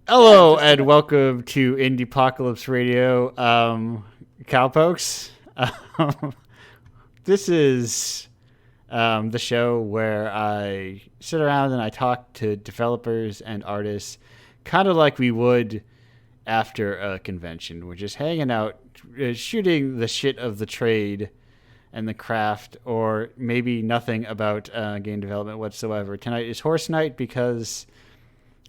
Hello and welcome to Indiepocalypse Radio, cowpokes. Um, this is the show where I sit around and I talk to developers and artists, kind of like we would after a convention. We're just hanging out, shooting the shit of the trade and the craft, or maybe nothing about game development whatsoever. Tonight is horse night because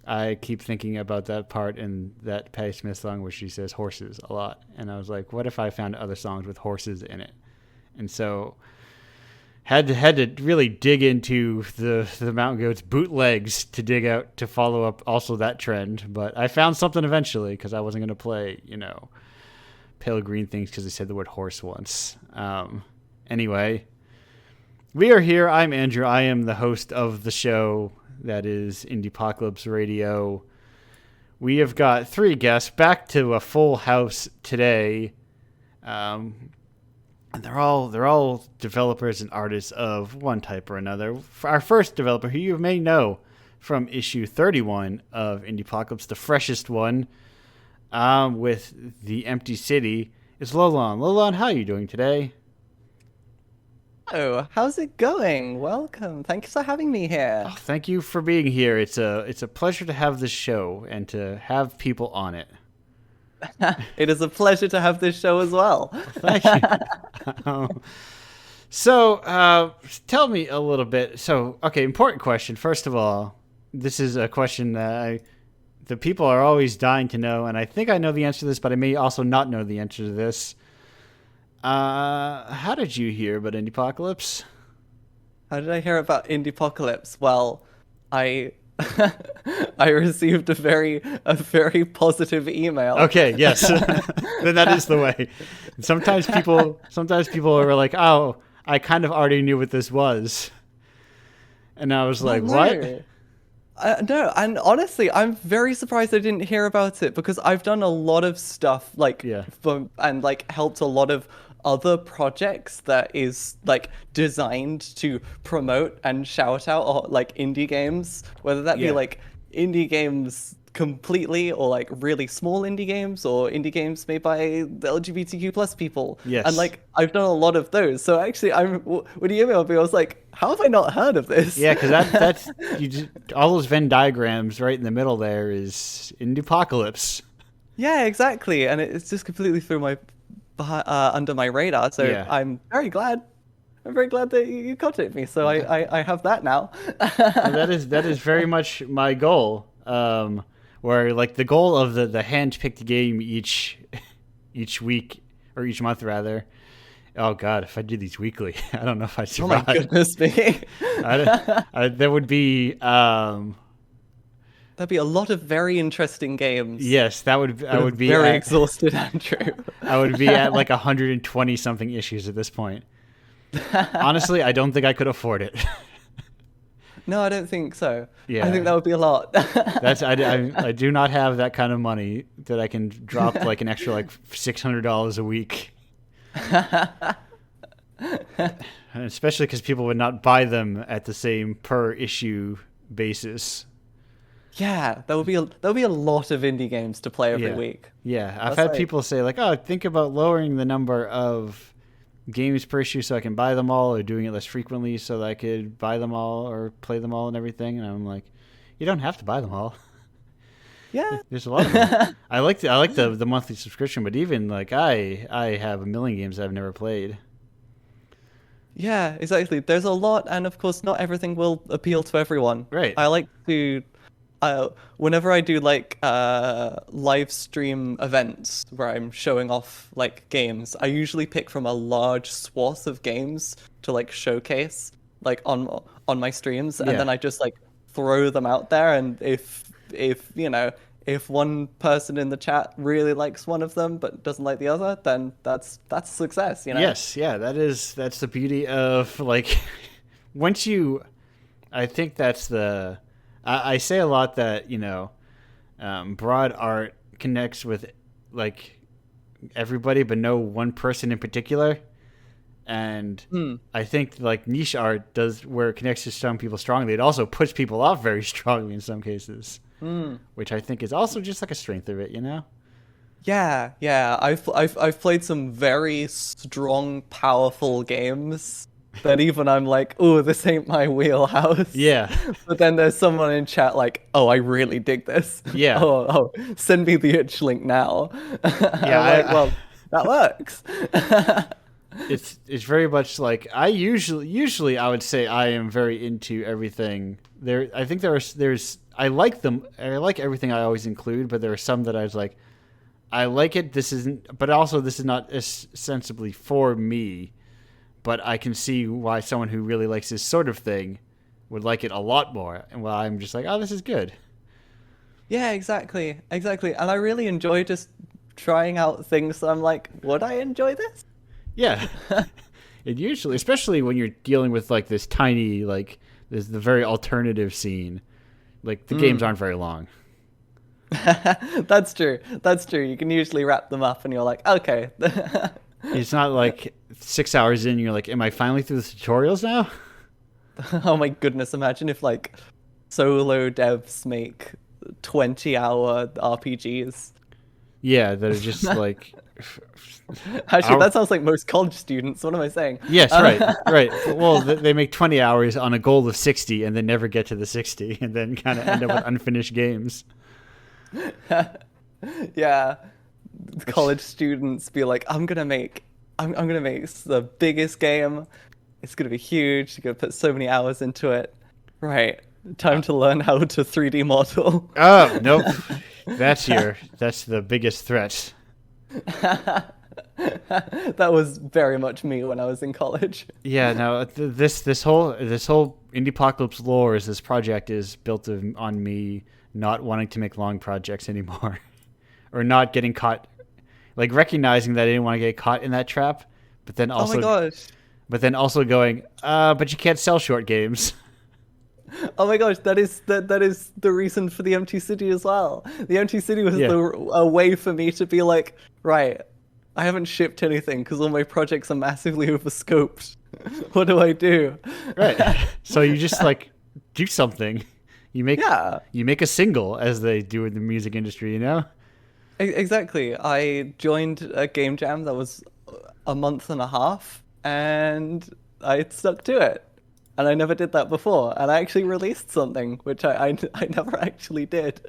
I keep thinking about that part in that Patti Smith song where she says horses a lot. And I was like, what if I found other songs with horses in it? And so had to really dig into the Mountain Goats bootlegs to dig out to follow up also that trend. But I found something eventually because I wasn't going to play, pale green things because they said the word horse once. Anyway, we are here. I'm Andrew. I am the host of the show. That is Indiepocalypse Radio. We have got 3 guests back to a full house today. And they're all developers and artists of one type or another. Our first developer, who you may know from issue 31 of Indiepocalypse, the freshest one, with The Empty City, is Lolon. Lolon, how are you doing today? Oh, how's it going? Welcome. Thanks for having me here. Oh, thank you for being here. It's a pleasure to have this show and to have people on it. It is a pleasure to have this show as well. Thank you. So, tell me a little bit. So, okay, important question. First of all, this is a question that the people are always dying to know, and I think I know the answer to this, but I may also not know the answer to this. How did you hear about Indiepocalypse? How did I hear about Indiepocalypse? Well, I I received a very positive email. Okay, yes. Then that is the way. Sometimes people are like, "Oh, I kind of already knew what this was." And I was like, no. "What?" No, and honestly, I'm very surprised I didn't hear about it because I've done a lot of stuff and helped a lot of other projects that is designed to promote and shout out or indie games, whether that be indie games completely or really small indie games or indie games made by the LGBTQ plus people. Yes. And I've done a lot of those. So actually when you emailed me, I was like, how have I not heard of this? Yeah, because that's all those Venn diagrams right in the middle there is Indiepocalypse. Yeah, exactly. And it's just completely through my under my radar. So yeah. I'm very glad that you contacted me. So I have that now. Well, that is very much my goal. Where the goal of the hand-picked game each week or each month rather. Oh God, if I did these weekly, I don't know if I'd survive. Oh my goodness me. There would be that'd be a lot of very interesting games. Yes, I would be very exhausted, Andrew. I would be at 120 something issues at this point. Honestly, I don't think I could afford it. No, I don't think so. Yeah. I think that would be a lot. I do not have that kind of money that I can drop an extra $600 a week. Especially because people would not buy them at the same per issue basis. Yeah, that would be a lot of indie games to play every week. Yeah, I've had people say think about lowering the number of games per issue so I can buy them all, or doing it less frequently so that I could buy them all or play them all and everything. And I'm like, you don't have to buy them all. Yeah, there's a lot of them. I like the monthly subscription, but even I have a million games that I've never played. Yeah, exactly. There's a lot, and of course, not everything will appeal to everyone. Right. I like to, whenever I do live stream events where I'm showing off games, I usually pick from a large swath of games to showcase on my streams, and then I just throw them out there, and if one person in the chat really likes one of them but doesn't like the other, then that's success, Yes, yeah, that's the beauty of once you, I think that's the, I say a lot that broad art connects with everybody but no one person in particular. And I think like niche art does where it connects to some people strongly. It also puts people off very strongly in some cases, which I think is also just like a strength of it, you know? Yeah. I've played some very strong, powerful games that even I'm like, oh, this ain't my wheelhouse. Yeah. But then there's someone in chat like, oh, I really dig this. Yeah. Oh, send me the itch link now. Yeah. I'm like, well, that works. It's very much like I usually I would say I am very into everything. I think there's I like them. I like everything I always include, but there are some that I was like, I like it. This isn't, but also this is not ostensibly for me. But I can see why someone who really likes this sort of thing would like it a lot more. And while I'm just like, oh, this is good. Yeah, exactly. And I really enjoy just trying out things. So I'm like, would I enjoy this? Yeah. It usually, especially when you're dealing with like this tiny, like this the very alternative scene, like the games aren't very long. That's true. You can usually wrap them up and you're like, okay. It's not like 6 hours in, you're like, am I finally through the tutorials now? Oh my goodness, imagine if like solo devs make 20-hour RPGs. Yeah, that are just like... Actually, that sounds like most college students. What am I saying? Yes, right. Well, they make 20 hours on a goal of 60 and then never get to the 60 and then kind of end up with unfinished games. Yeah. College students be like, I'm gonna make the biggest game. It's gonna be huge. You're gonna put so many hours into it. Right. Time to learn how to 3D model. Oh, nope. That's the biggest threat. That was very much me when I was in college. Yeah, no, this whole Indiepocalypse lore is this project is built on me not wanting to make long projects anymore. Or not getting caught, like recognizing that I didn't want to get caught in that trap, but then also, oh my gosh, going, but you can't sell short games. Oh my gosh, that is the reason for the Empty City as well. The Empty City was a way for me to be like, right, I haven't shipped anything because all my projects are massively overscoped. What do I do? Right. So you just like do something. You make a single, as they do in the music industry, you know? Exactly. I joined a game jam that was a month and a half, and I stuck to it. And I never did that before. And I actually released something, which I never actually did.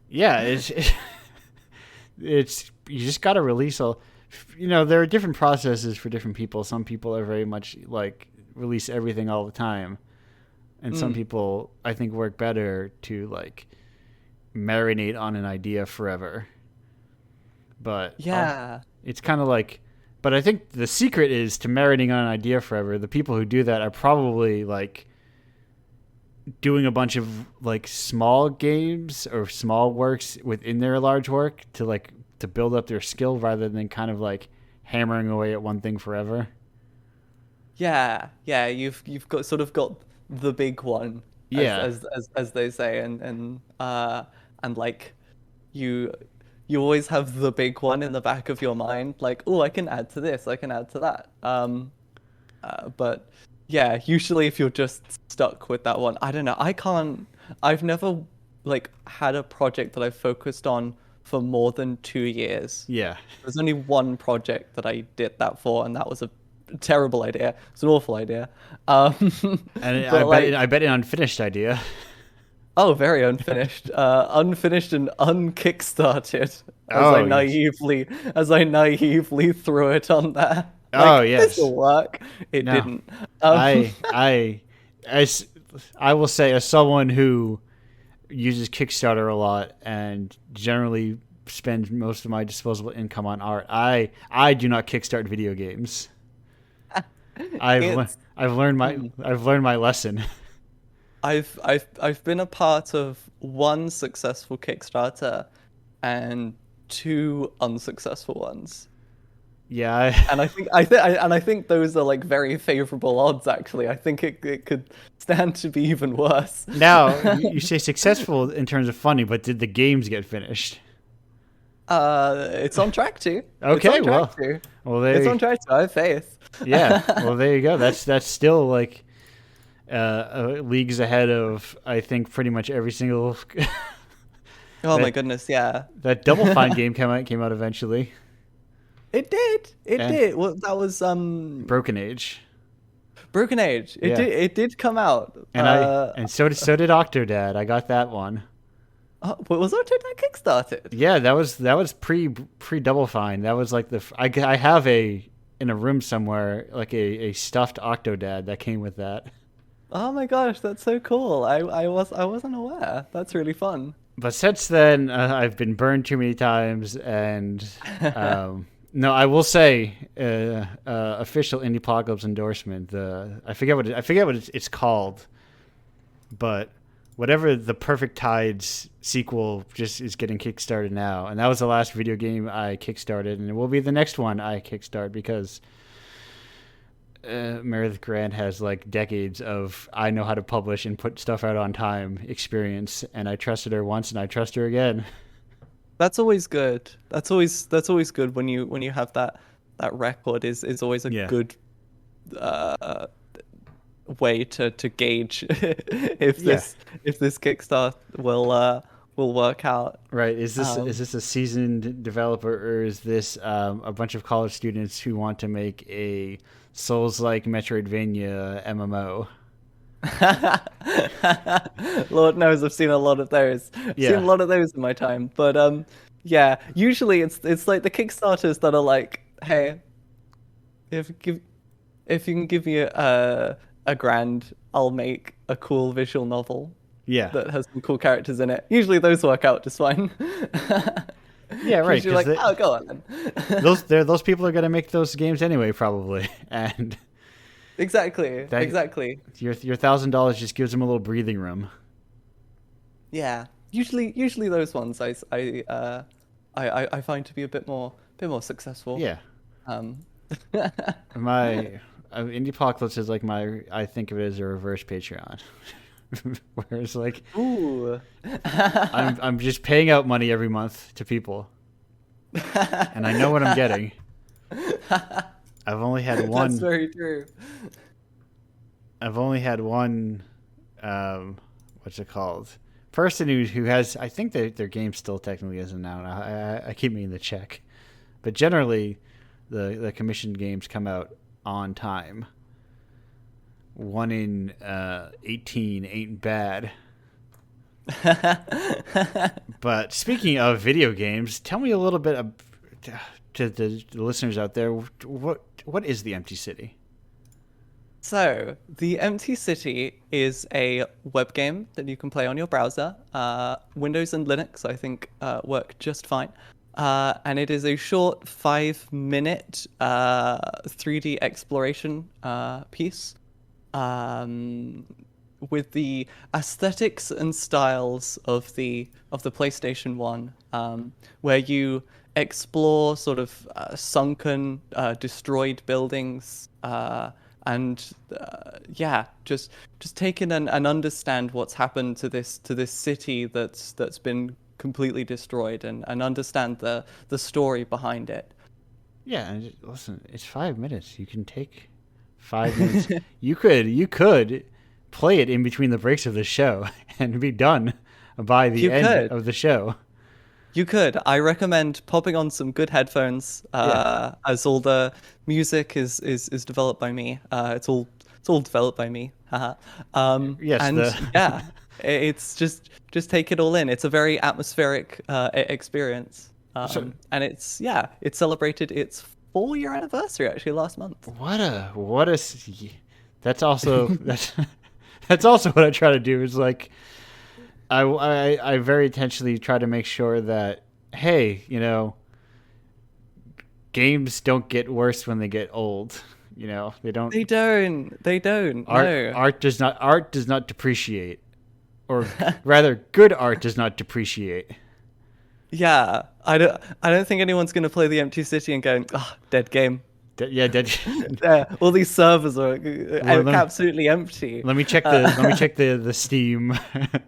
Yeah, it's you just got to release there are different processes for different people. Some people are very much like release everything all the time. And some people, I think, work better to like marinate on an idea forever. But yeah, it's kind of like, but I think the secret is to marinating on an idea forever. The people who do that are probably like doing a bunch of like small games or small works within their large work to build up their skill rather than kind of like hammering away at one thing forever. Yeah, you've got the big one, as they say, and like you always have the big one in the back of your mind, like, oh, I can add to this, I can add to that. But yeah, usually if you're just stuck with that one, I don't know. I've never like had a project that I've focused on for more than 2 years. Yeah. There's only one project that I did that for, and that was a terrible idea. It's an awful idea. And I bet an unfinished idea. Oh, very unfinished. Unfinished and unkickstarted. As I naively threw it on there. Like, yes. This will work. It didn't. I will say, as someone who uses Kickstarter a lot and generally spends most of my disposable income on art, I do not kickstart video games. I've learned my lesson. I've been a part of one successful Kickstarter and 2 unsuccessful ones. Yeah, and I think those are like very favorable odds. Actually, I think it could stand to be even worse. Now you say successful in terms of funding, but did the games get finished? It's on track to. Okay, It's on track to. I have faith. Yeah, well, there you go. That's still like leagues ahead of, I think, pretty much every single. My goodness, yeah. That Double Fine game came out eventually. It did. It did. Well, that was Broken Age. Broken Age. It did come out. And so did Octodad. I got that one. Was Octodad kickstarted? Yeah, that was pre Double Fine. That was like I have in a room somewhere like a stuffed Octodad that came with that. Oh my gosh, that's so cool. I wasn't aware. That's really fun. But since then, I've been burned too many times, and no, I will say, official Indiepocalypse endorsement. I forget what it's called, but whatever, the Perfect Tides sequel just is getting kickstarted now, and that was the last video game I kickstarted, and it will be the next one I kickstart because Meredith Grant has like decades of I know how to publish and put stuff out on time experience, and I trusted her once and I trust her again. That's always good. That's always good when you have that record is always a good way to gauge if this Kickstarter will work out. Right. Is this a seasoned developer, or is this a bunch of college students who want to make a Souls-like Metroidvania MMO? Lord knows I've seen a lot of those. Seen a lot of those in my time. But usually it's like the Kickstarters that are like, hey, if you can give me a grand, I'll make a cool visual novel. Yeah. That has some cool characters in it. Usually those work out just fine. Yeah, right. You're like, oh, go on then. those people are gonna make those games anyway, probably, and exactly. Your $1,000 just gives them a little breathing room. Yeah, usually those ones I find to be a bit more successful. Yeah. My Indiepocalypse is like I think of it as a reverse Patreon. Whereas like, ooh, I'm just paying out money every month to people, and I know what I'm getting. I've only had one. That's very true. I've only had one. What's it called? Person who has. I think their game still technically isn't out. I keep meaning to check, but generally, the commissioned games come out on time. 1 in 18 ain't bad. But speaking of video games, tell me a little bit to the listeners out there. What is the Empty City? So the Empty City is a web game that you can play on your browser. Windows and Linux, I think, work just fine. And it is a short 5-minute 3D exploration piece. With the aesthetics and styles of the PlayStation 1, where you explore sort of sunken, destroyed buildings, and just take in and understand what's happened to this city that's been completely destroyed, and understand the story behind it. Yeah, and listen, it's 5 minutes. You can take 5 minutes. You could play it in between the breaks of the show and be done by the end of the show. You could. I recommend popping on some good headphones, as all the music is developed by me. It's all developed by me. It's just take it all in. It's a very atmospheric experience. And it's celebrated its 4-year anniversary actually last month. That's also that's also what I try to do, is like I very intentionally try to make sure that, hey, games don't get worse when they get old. They don't. Art does not depreciate, or rather, good art does not depreciate. Yeah, I don't think anyone's gonna play the Empty City and go, dead game. Yeah, all these servers are Well, absolutely empty. Let me check the Steam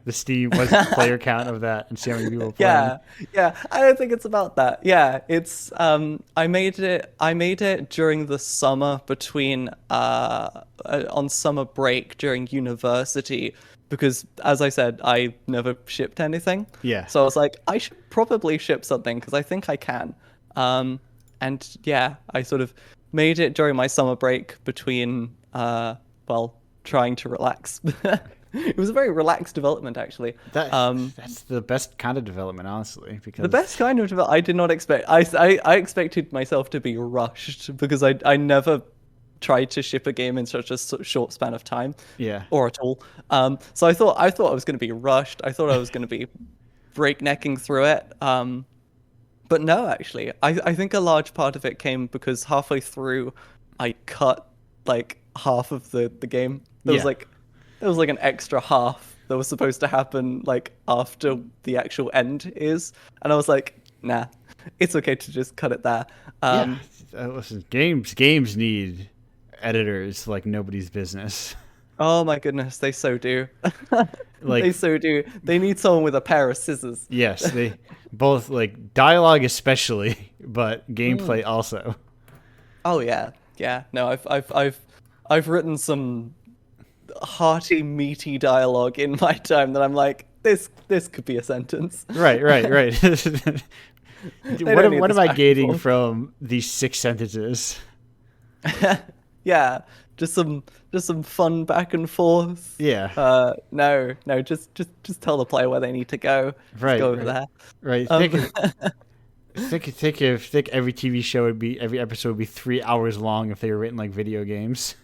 the Steam what's the player count of that and see how many people playing. Yeah. I don't think it's about that. Yeah, it's I made it during the summer between on summer break during university because, as I said, I never shipped anything. Yeah. So I was like, I should probably ship something because I think I can. And yeah, I sort of made it during my summer break between trying to relax. It was a very relaxed development, actually. That's the best kind of development, honestly. Because the best kind of development, I did not expect. I expected myself to be rushed because I never tried to ship a game in such a short span of time. Yeah. Or at all. So I thought I was going to be rushed. I thought I was going to be breaknecking through it. But no, actually, I think a large part of it came because halfway through, I cut like half of the game. There was like an extra half that was supposed to happen like after the actual end is, and I was like, nah, it's okay to just cut it there. Listen, games need editors like nobody's business. Oh my goodness, they so do. Like, they so do. They need someone with a pair of scissors. Yes, they both, like dialogue especially, but gameplay also. Oh yeah. No, I've written some hearty, meaty dialogue in my time that I'm like, this could be a sentence. Right. What am I gating from these 6 sentences? Yeah, just some fun back and forth. Yeah. No, just tell the player where they need to go. Right. Go over there. Right. Think every TV show every episode would be 3 hours long if they were written like video games.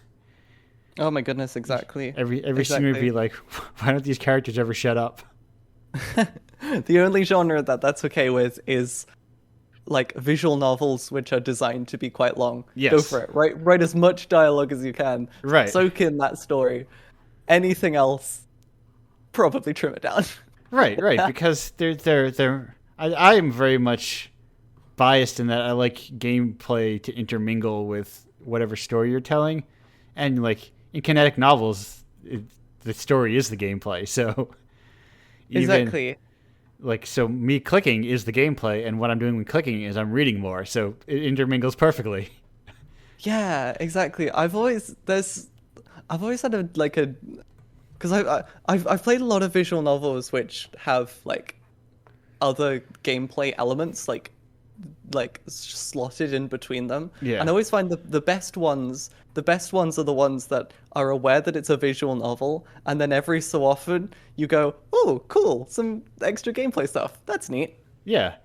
Oh my goodness, exactly. Every scene would be like, why don't these characters ever shut up? The only genre that's okay with is like visual novels, which are designed to be quite long. Yes. Go for it. Write as much dialogue as you can. Right. Soak in that story. Anything else, probably trim it down. Right. Because I am very much biased in that I like gameplay to intermingle with whatever story you're telling, and like in kinetic novels, the story is the gameplay. So Exactly. So me clicking is the gameplay, and what I'm doing when clicking is I'm reading more. So it intermingles perfectly. Yeah, exactly. I've always had because I've played a lot of visual novels which have like other gameplay elements like slotted in between them. Yeah. And I always find the best ones are the ones that are aware that it's a visual novel, and then every so often you go, oh, cool, some extra gameplay stuff. That's neat. Yeah.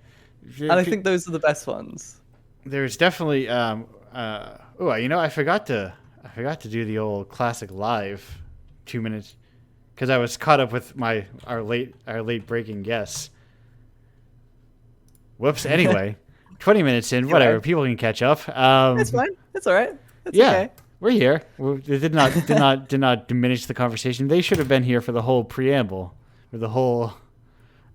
And I think those are the best ones. There's definitely I forgot to do the old classic live 2 minutes because I was caught up with our late breaking guests. Whoops. Anyway, 20 minutes in, whatever. People can catch up. It's fine. It's all right. It's okay. We're here. It did not diminish the conversation. They should have been here for the whole preamble, or the whole.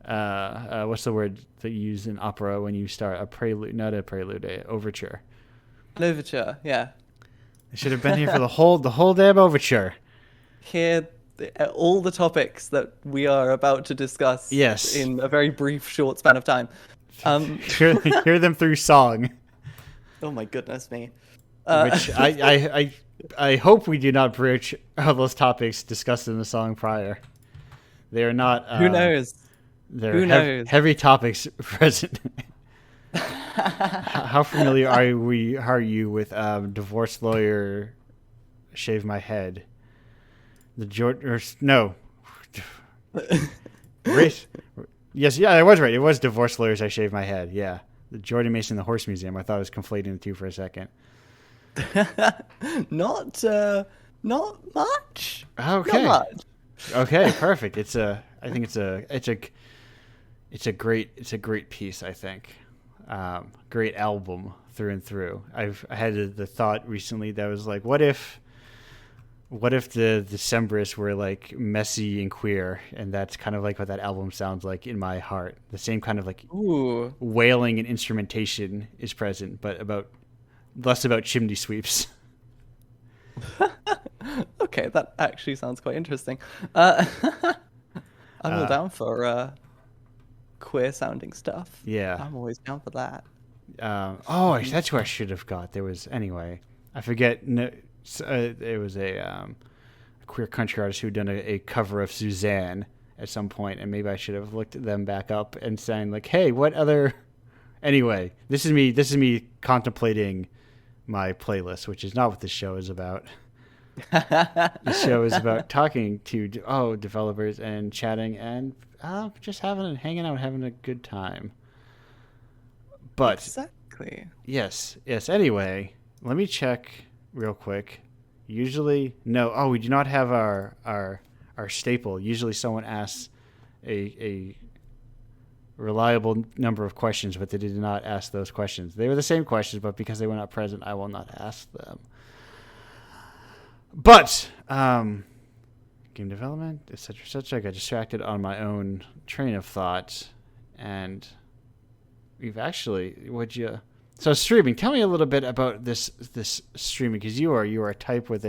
What's the word that you use in opera when you start a prelude? Not a prelude, an overture. An overture. Yeah. They should have been here for the whole damn overture. Hear all the topics that we are about to discuss. Yes. In a very brief, short span of time. Hear them through song. Oh my goodness me. Which I hope we do not broach all those topics discussed in the song prior. They are not. Who knows? They're heavy topics present. How familiar are you with Divorce Lawyer, Shave My Head? Race. Yes, I was right. It was Divorce Lawyers, I Shave My Head. Yeah. The Jordan Mason, the Horse Museum. I thought I was conflating the two for a second. Not much. Okay. Not much. Okay, perfect. I think it's a great piece, I think. Great album through and through. I had the thought recently that was like, what if the Decemberists were like messy and queer, and that's kind of like what that album sounds like in my heart. The same kind of like Ooh. wailing and instrumentation is present, but about less about chimney sweeps. Okay, that actually sounds quite interesting. I'm all down for queer sounding stuff. Yeah. I'm always down for that. That's who I should have got. There was anyway. I forget. No, it was a queer country artist who'd done a cover of Suzanne at some point, and maybe I should have looked them back up and saying like, "Hey, what other?" Anyway, this is me contemplating my playlist, which is not what this show is about. This show is about talking to developers and chatting and just hanging out, having a good time. But exactly. Yes. Anyway, let me check real quick. Usually, no. Oh, we do not have our staple. Usually, someone asks a reliable number of questions, but they did not ask those questions. They were the same questions, but because they were not present, I will not ask them. But game development, etc., etc. I got distracted on my own train of thought, and we've actually So streaming. Tell me a little bit about this streaming, because you are a type with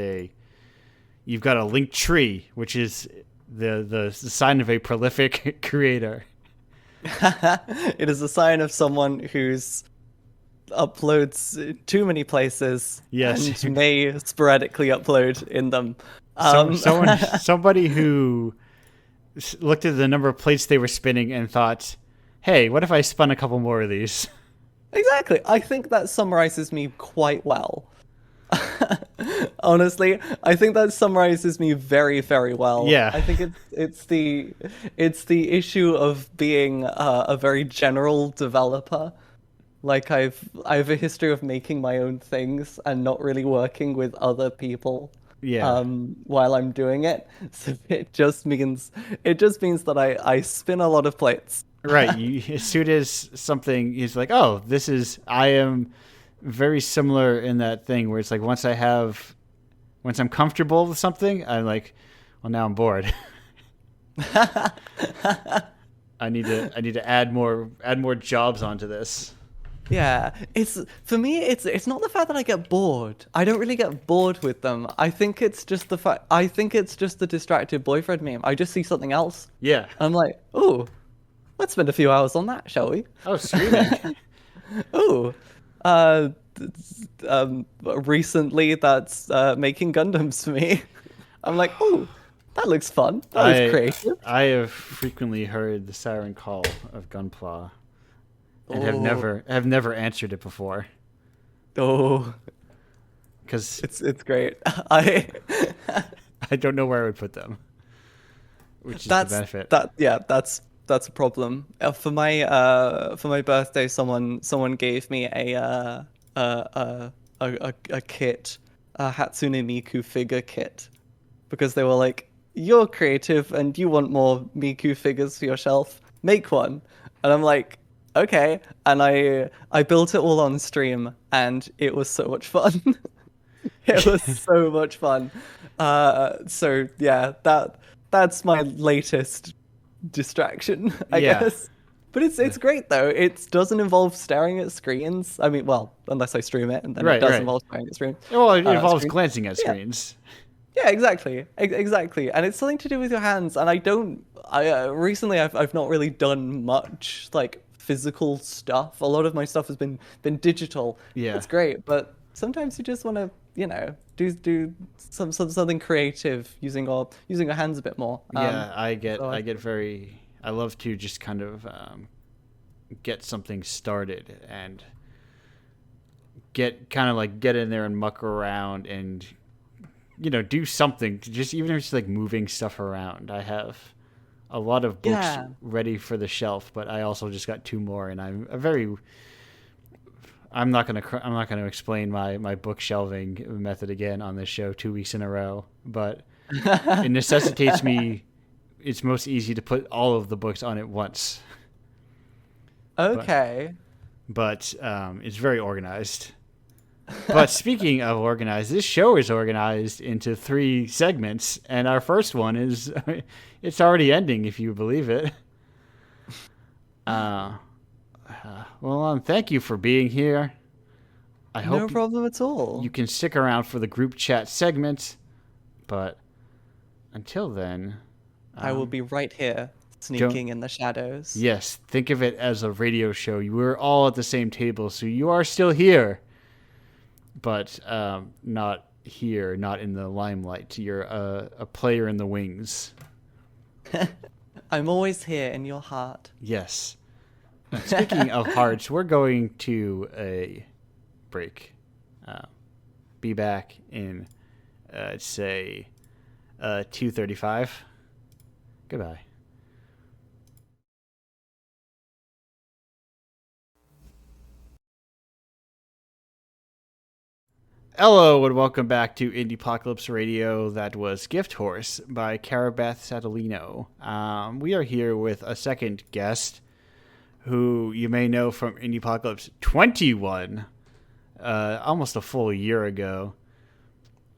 you've got a linked tree, which is the sign of a prolific creator. It is a sign of someone who's uploads too many places. Yes, and may sporadically upload in them. Somebody who looked at the number of plates they were spinning and thought, "Hey, what if I spun a couple more of these?" Exactly. I think that summarizes me quite well. Honestly, I think that summarizes me very, very well. Yeah. I think it's the issue of being a very general developer. Like I have a history of making my own things and not really working with other people. Yeah. While I'm doing it, so it just means that I spin a lot of plates. Right. As soon as something is like, oh, I am very similar in that thing where it's like once I'm comfortable with something, I'm like, well, now I'm bored. I need to add more jobs onto this. Yeah, for me, it's not the fact that I get bored. I don't really get bored with them. I think it's just the distracted boyfriend meme. I just see something else. Yeah. I'm like, ooh, let's spend a few hours on that, shall we? Oh, streaming. Ooh, recently that's making Gundams for me. I'm like, ooh, that looks fun. That was creative. I have frequently heard the siren call of Gunpla. And have never answered it before. Oh, because it's great. I don't know where I would put them, which is the benefit. That's a problem. For my birthday, someone gave me a kit, a Hatsune Miku figure kit, because they were like, you're creative and you want more Miku figures for your shelf. Make one, and I'm like, okay, and I built it all on stream, and it was so much fun. It was so much fun. So yeah, that's my latest distraction, I guess. But it's great though. It doesn't involve staring at screens. I mean, well, unless I stream it, and then it does involve staring at screens. Well, it involves glancing at screens. Yeah, exactly, and it's something to do with your hands. And recently I've not really done much like physical stuff. A lot of my stuff has been digital. Yeah, it's great, but sometimes you just want to, do something creative using your hands a bit more. I love to just kind of get something started and get in there and muck around and do something, just even if it's like moving stuff around. I have a lot of books ready for the shelf, but I also just got 2 more, and I'm not gonna explain my book shelving method again on this show 2 weeks in a row, but it necessitates me. It's most easy to put all of the books on at once. Okay. But it's very organized. But speaking of organized, this show is organized into 3 segments, and our first one is it's already ending, if you believe it. Well, thank you for being here. I No hope problem at all. you can stick around for the group chat segment, but until then, I will be right here, don't. sneaking in the shadows. Yes, think of it as a radio show. You were all at the same table, so you are still here, but not here, not in the limelight. You're a player in the wings. I'm always here in your heart. Yes. Speaking of hearts, we're going to a break. Be back in, say, 2:35. Goodbye. Hello and welcome back to Indiepocalypse Radio. That was Gift Horse by Carabeth Satolino. We are here with a second guest who you may know from Indiepocalypse 21, almost a full year ago,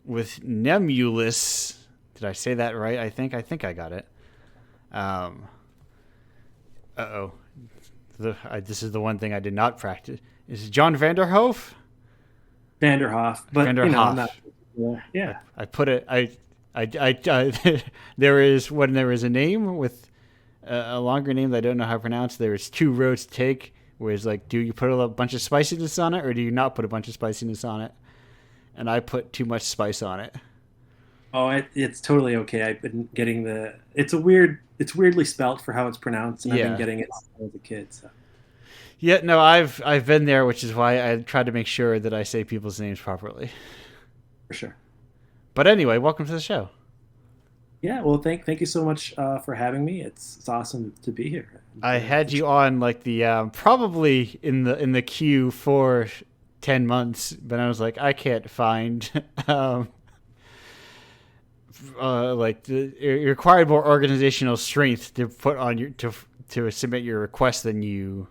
with Nemulus. Did I say that right? I think I got it. This is the one thing I did not practice. Is it John Vanderhoof? Vanderhoff, but Vanderhoff. you know, I'm not. Yeah. I put it. There is when there is a name with a longer name that I don't know how to pronounce. There is two roads to take. Where it's like, do you put a bunch of spiciness on it, or do you not put a bunch of spiciness on it? And I put too much spice on it. Oh, it's totally okay. I've been getting the. It's weirdly spelt for how it's pronounced, and I've been getting it as a kid. So. Yeah, no, I've been there, which is why I try to make sure that I say people's names properly. For sure. But anyway, welcome to the show. Yeah, well, thank you so much for having me. It's awesome to be here. I had you on like the probably in the queue for 10 months, but I was like, I can't find it required more organizational strength to put on your to submit your request than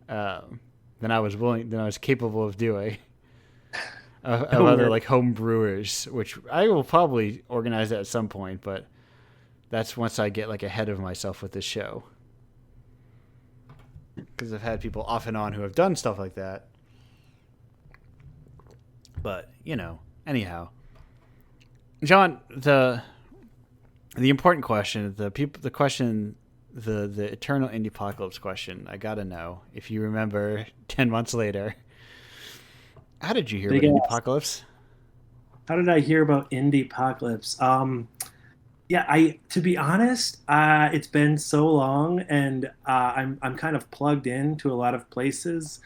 I was capable of doing. Of other like home brewers, which I will probably organize that at some point, but that's once I get like ahead of myself with this show. Because I've had people off and on who have done stuff like that. But, anyhow. John, the important question, the eternal Indiepocalypse question, I gotta know, if you remember 10 months later, how did you hear about Indiepocalypse? How did I hear about Indiepocalypse? Yeah, to be honest, it's been so long, and I'm kind of plugged in to a lot of places.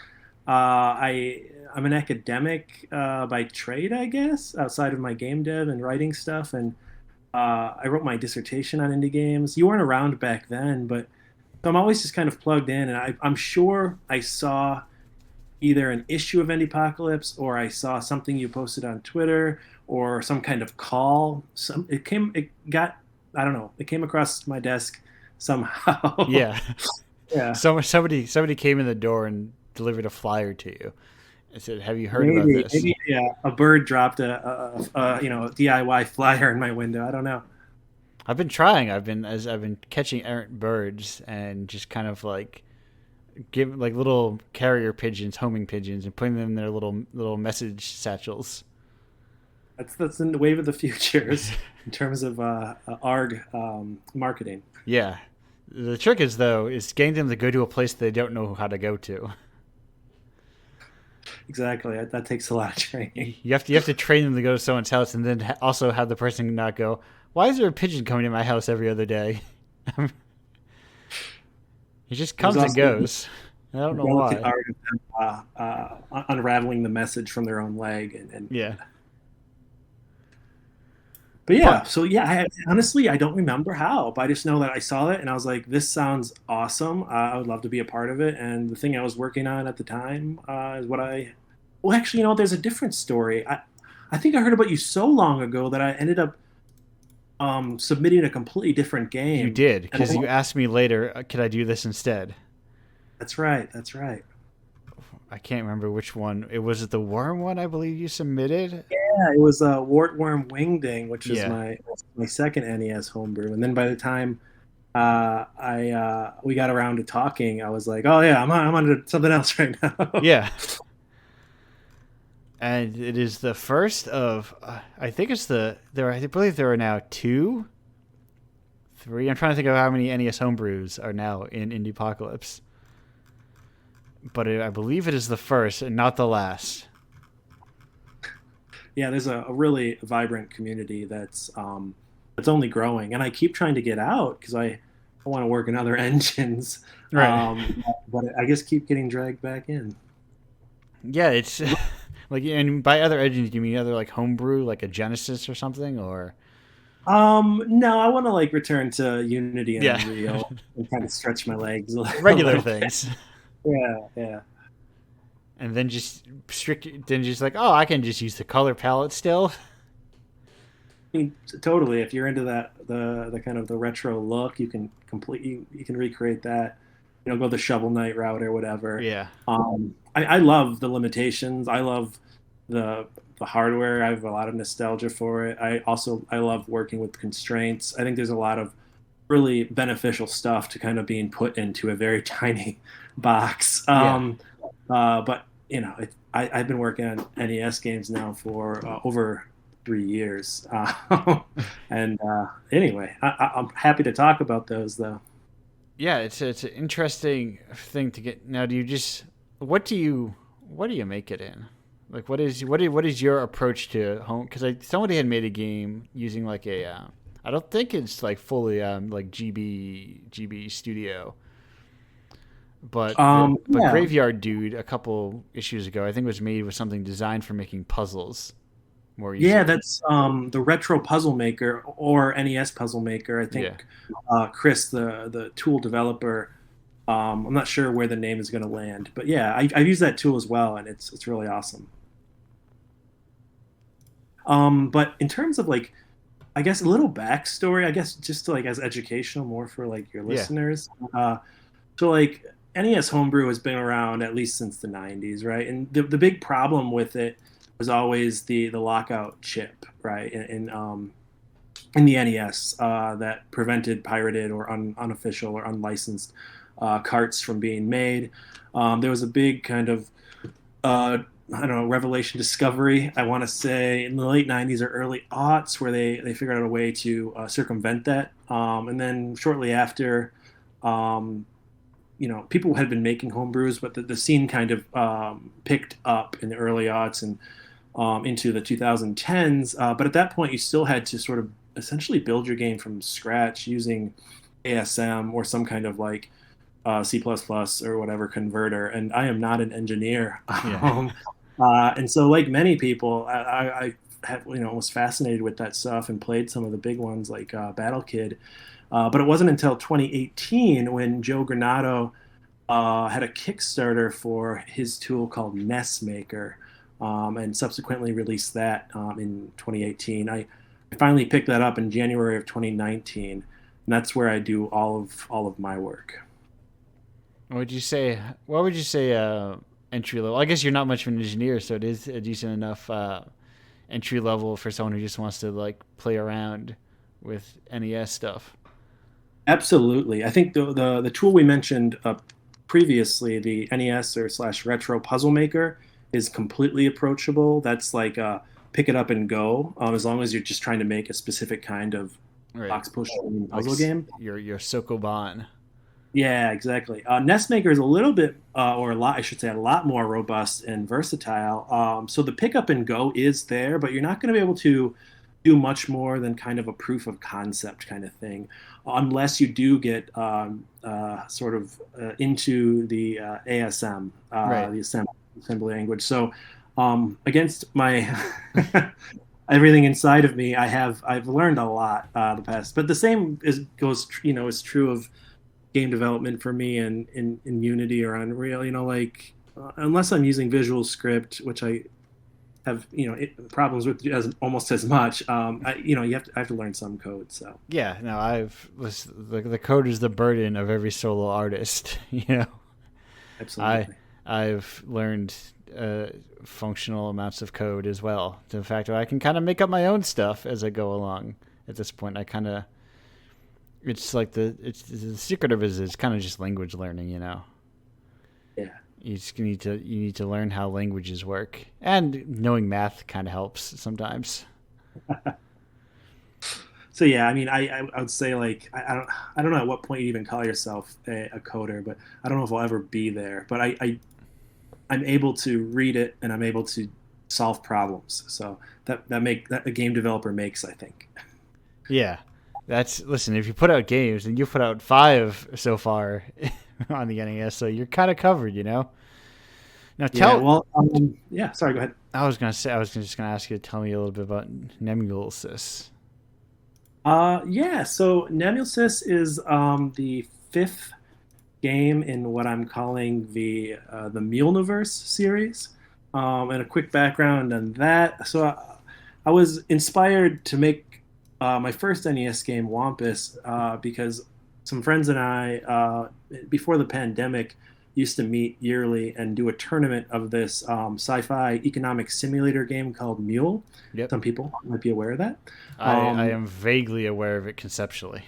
I'm an academic by trade, I guess, outside of my game dev and writing stuff, and I wrote my dissertation on indie games. You weren't around back then, but so I'm always just kind of plugged in, and I'm sure I saw either an issue of Indiepocalypse or I saw something you posted on Twitter or some kind of call. It came across my desk somehow. Yeah. Yeah. Somebody came in the door and delivered a flyer to you. I said, "Have you heard about this?" Maybe a bird dropped a DIY flyer in my window. I don't know. I've been trying. I've been catching errant birds and just kind of like give like little carrier pigeons, homing pigeons, and putting them in their little message satchels. That's in the wave of the futures in terms of ARG marketing. Yeah, the trick is getting them to go to a place they don't know how to go to. Exactly, that takes a lot of training. You have to train them to go to someone's house, and then also have the person not go, "Why is there a pigeon coming to my house every other day?" He just comes and goes. I don't know why. Art of unraveling the message from their own leg, and yeah. But yeah, honestly, I don't remember how, but I just know that I saw it and I was like, this sounds awesome. I would love to be a part of it. And the thing I was working on at the time is well, actually, there's a different story. I think I heard about you so long ago that I ended up submitting a completely different game. You did, because you asked me later, could I do this instead? That's right. I can't remember which one. Was it the worm one, I believe you submitted? Yeah, it was Wartworm Wingding, which is my second NES homebrew. And then by the time we got around to talking, I was like, oh yeah, I'm on to something else right now. Yeah. And it is the first of, I think it's I believe there are now 2, 3. I'm trying to think of how many NES homebrews are now in Indiepocalypse. But I believe it is the first and not the last. Yeah, there's a really vibrant community that's only growing, and I keep trying to get out because I want to work in other engines. Right. But I just keep getting dragged back in. Yeah, it's like, and by other engines, do you mean other like homebrew, like a Genesis or something, or? No, I want to like return to Unity and Yeah. Unreal and kind of stretch my legs a Regular little bit. things. Yeah. And then just like, oh, I can just use the color palette still. I mean, totally. If you're into that, the kind of the retro look, you can you can recreate that. Go the Shovel Knight route or whatever. Yeah. I love the limitations. I love the hardware. I have a lot of nostalgia for it. I love working with constraints. I think there's a lot of really beneficial stuff to kind of being put into a very tiny box. But I've been working on NES games now for over 3 years, and anyway, I'm happy to talk about those though. Yeah, it's an interesting thing to get. Now, what do you make it in? Like, what is your approach to home? Because somebody had made a game using like I don't think it's like fully like GB Studio, but yeah. Graveyard Dude a couple issues ago, I think, was made with something designed for making puzzles more easily. Yeah, that's the Retro Puzzle Maker or NES Puzzle Maker. I think Chris, the tool developer. I'm not sure where the name is going to land, but yeah, I've used that tool as well, and it's really awesome. But in terms of like, I guess a little backstory, I guess just to, like as educational, more for like your listeners. So like NES Homebrew has been around at least since the 90s, right? And the big problem with it was always the lockout chip, right? In the NES that prevented pirated or unofficial or unlicensed carts from being made. There was a big kind of I don't know, revelation discovery, I want to say in the late 90s or early aughts, where they figured out a way to circumvent that. And then shortly after, people had been making homebrews, but the scene kind of picked up in the early aughts and into the 2010s. But at that point, you still had to sort of essentially build your game from scratch using ASM or some kind of like C++ or whatever converter. And I am not an engineer. Yeah. And so, like many people, I was fascinated with that stuff and played some of the big ones like Battle Kid. But it wasn't until 2018 when Joe Granato had a Kickstarter for his tool called NES Maker, and subsequently released that in 2018. I finally picked that up in January of 2019, and that's where I do all of my work. What would you say entry level? I guess you're not much of an engineer, so it is a decent enough entry level for someone who just wants to like play around with NES stuff. Absolutely. I think the tool we mentioned previously, the NES or / Retro Puzzle Maker, is completely approachable. That's like pick it up and go, as long as you're just trying to make a specific kind of box pushing puzzle game. Your Sokoban. Yeah, exactly. NES Maker is a little bit, or a lot, I should say, a lot more robust and versatile. So the pick up and go is there, but you're not going to be able to do much more than kind of a proof of concept kind of thing, unless you do get sort of into the ASM, the assembly language. So against my everything inside of me, I've learned a lot the past. But the same is true of game development for me in Unity or Unreal. Unless I'm using Visual Script, which I have problems with almost as much. I have to learn some code. So yeah, no, the code is the burden of every solo artist. Absolutely. I've learned functional amounts of code as well. To the fact that I can kind of make up my own stuff as I go along. At this point, it's like the secret of it is kind of just language learning. Yeah. You need to learn how languages work, and knowing math kind of helps sometimes. So yeah, I mean, I would say like I don't know at what point you even call yourself a coder, but I don't know if I'll ever be there. But I'm able to read it and I'm able to solve problems. So that a game developer makes, I think. Yeah, listen. If you put out games, and you put out 5 so far on the NES, so you're kind of covered, you know. Now Yeah, tell. well, yeah. Sorry, go ahead. Just gonna ask you to tell me a little bit about Nemesis. Yeah. So Nemesis is the fifth game in what I'm calling the Muleverse series. And a quick background on that. So I was inspired to make my first NES game, Wampus, because some friends and I, before the pandemic, used to meet yearly and do a tournament of this sci-fi economic simulator game called Mule. Yep. Some people might be aware of that. I am vaguely aware of it conceptually.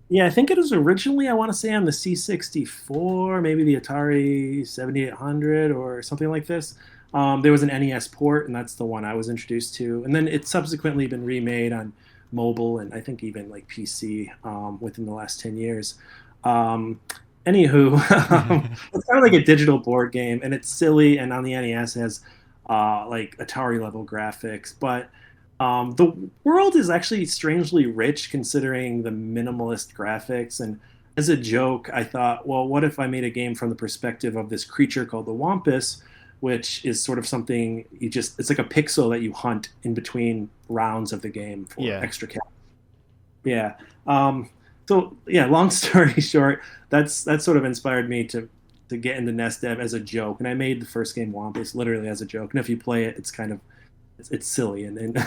Yeah, I think it was originally, I want to say, on the C64, maybe the Atari 7800 or something like this. There was an NES port, and that's the one I was introduced to. And then it's subsequently been remade on mobile and I think even like PC within the last 10 years. Anywho, it's kind of like a digital board game, and it's silly, and on the NES it has like Atari level graphics, but the world is actually strangely rich considering the minimalist graphics. And as a joke, I thought, well, what if I made a game from the perspective of this creature called the Wampus, which is sort of something it's like a pixel that you hunt in between rounds of the game for extra cash. Yeah. So yeah, long story short, that's sort of inspired me to get into NES dev as a joke. And I made the first game Wampus literally as a joke. And if you play it, it's kind of it's silly and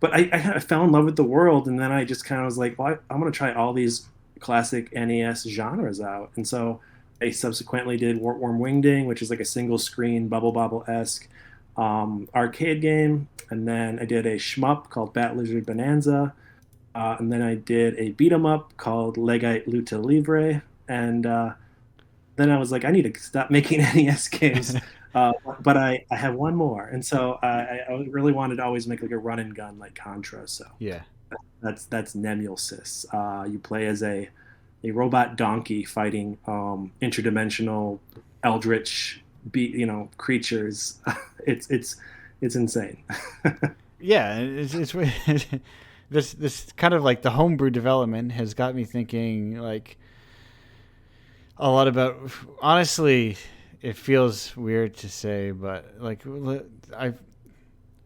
but I fell in love with the world, and then I just kind of was like, well, I'm going to try all these classic NES genres out. And so I subsequently did Wartworm Wingding, which is like a single screen Bubble Bobble-esque arcade game, and then I did a shmup called Bat Lizard Bonanza, and then I did a beat 'em up called Legite Luta Libre, and then I was like, I need to stop making NES games. But I have one more, and so I really wanted to always make like a run and gun like Contra. So yeah, that's Nemesis. You play as a robot donkey fighting interdimensional eldritch creatures. it's insane. Yeah, it's this kind of like the homebrew development has got me thinking like a lot about, honestly. It feels weird to say, but like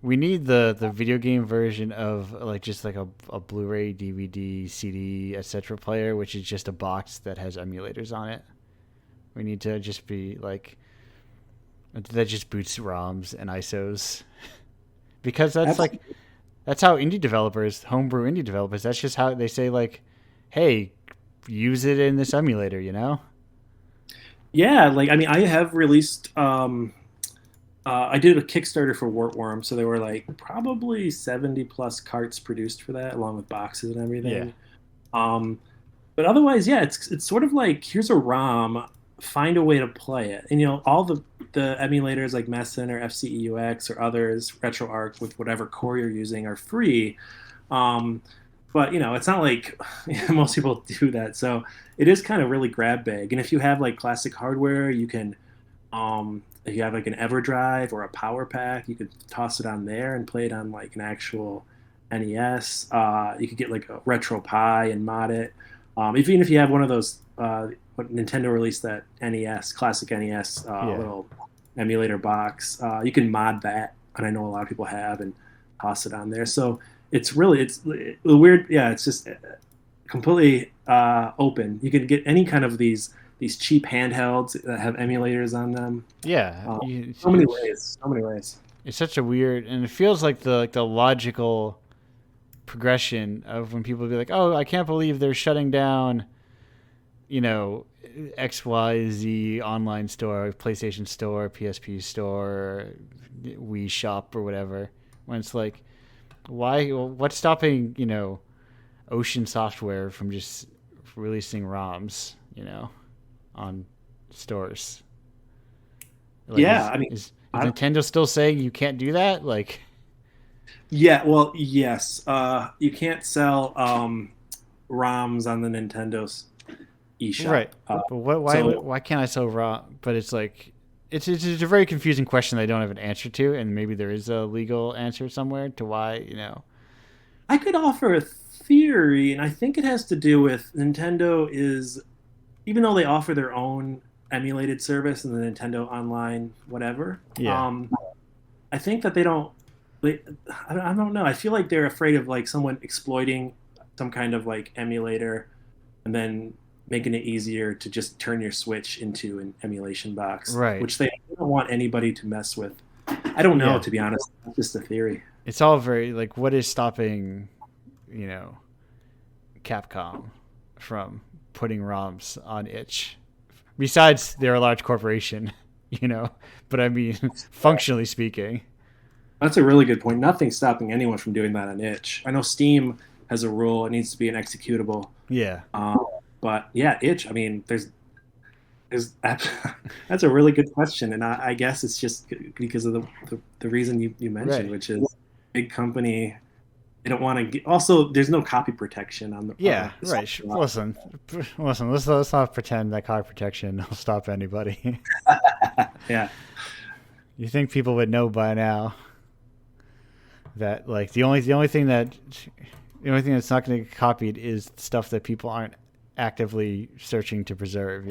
we need the video game version of like just like a Blu-ray, DVD, CD, etc. player, which is just a box that has emulators on it. We need to just be like that just boots ROMs and ISOs, because that's how homebrew indie developers. That's just how they say like, hey, use it in this emulator, you know. Yeah, like I mean, I have released. I did a Kickstarter for Wartworm, so there were like probably 70 plus carts produced for that, along with boxes and everything. Yeah. But otherwise, yeah, it's sort of like, here's a ROM, find a way to play it, and all the emulators like Messen or FCEUX or others, RetroArch with whatever core you're using are free. But it's not like most people do that, so it is kind of really grab bag. And if you have like classic hardware, you can, if you have like an EverDrive or a Power Pack, you could toss it on there and play it on like an actual NES. You could get like a RetroPie and mod it. Even if you have one of those, what Nintendo released, that NES, classic NES little emulator box, you can mod that, and I know a lot of people have, and toss it on there. So it's weird. Yeah, it's just completely open. You can get any kind of these cheap handhelds that have emulators on them. Yeah, so many ways. It's such a weird, and it feels like the logical progression of when people be like, "Oh, I can't believe they're shutting down," XYZ online store, PlayStation Store, PSP Store, Wii Shop, or whatever. When it's like, why? What's stopping Ocean Software from just releasing ROMs, on stores? Like, yeah, is Nintendo still saying you can't do that? Like, yeah, well, yes, you can't sell ROMs on the Nintendo's eShop. right. But So why can't I sell ROM? But it's like, it's a very confusing question that I don't have an answer to, and maybe there is a legal answer somewhere to why, I could offer a theory, and I think it has to do with Nintendo is, even though they offer their own emulated service in the Nintendo Online whatever, Yeah. I think that they don't. I don't know. I feel like they're afraid of like someone exploiting some kind of like emulator, and then making it easier to just turn your Switch into an emulation box, Right. which they don't want anybody to mess with. I don't know, Yeah. to be honest. It's just a theory. It's all very like, what is stopping, Capcom from putting ROMs on itch? Besides, they're a large corporation, but I mean, functionally speaking. That's a really good point. Nothing's stopping anyone from doing that on itch. I know Steam has a rule; it needs to be an executable. Yeah. But yeah, itch. I mean, there's that's a really good question, and I guess it's just because of the reason you mentioned, Right. which is big company. They don't want to get. Also, there's no copy protection on the. Yeah, right. Listen. Let's not pretend that copy protection will stop anybody. Yeah. You think people would know by now that like the only thing that's not going to get copied is stuff that people aren't actively searching to preserve,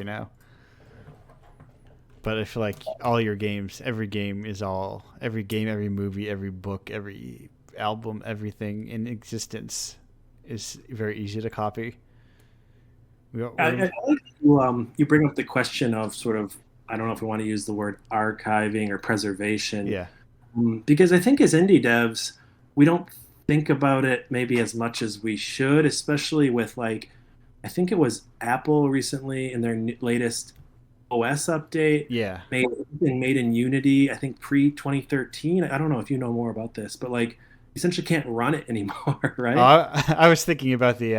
But I feel like all your games, every game, every movie, every book, every album, everything in existence is very easy to copy. I like you bring up the question of sort of, I don't know if we want to use the word archiving or preservation. Yeah. Because I think as indie devs, we don't think about it maybe as much as we should, especially with like, I think it was Apple recently in their latest OS update. Yeah. Made in Unity, I think pre 2013. I don't know if you know more about this, but like, essentially can't run it anymore, right? I was thinking about the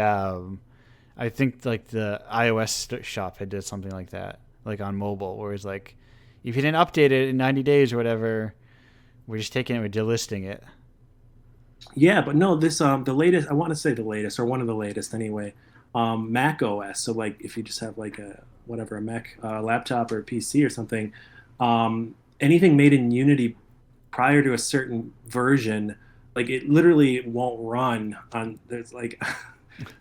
I think like the iOS shop had did something like that, like on mobile, where it's like, if you didn't update it in 90 days or whatever, we're just taking it, we're delisting it. Yeah, but no, this the latest, I want to say the latest or one of the latest anyway, Mac OS. So like if you just have like a Mac laptop or a PC or something, anything made in Unity prior to a certain version, like it literally won't run on. There's like,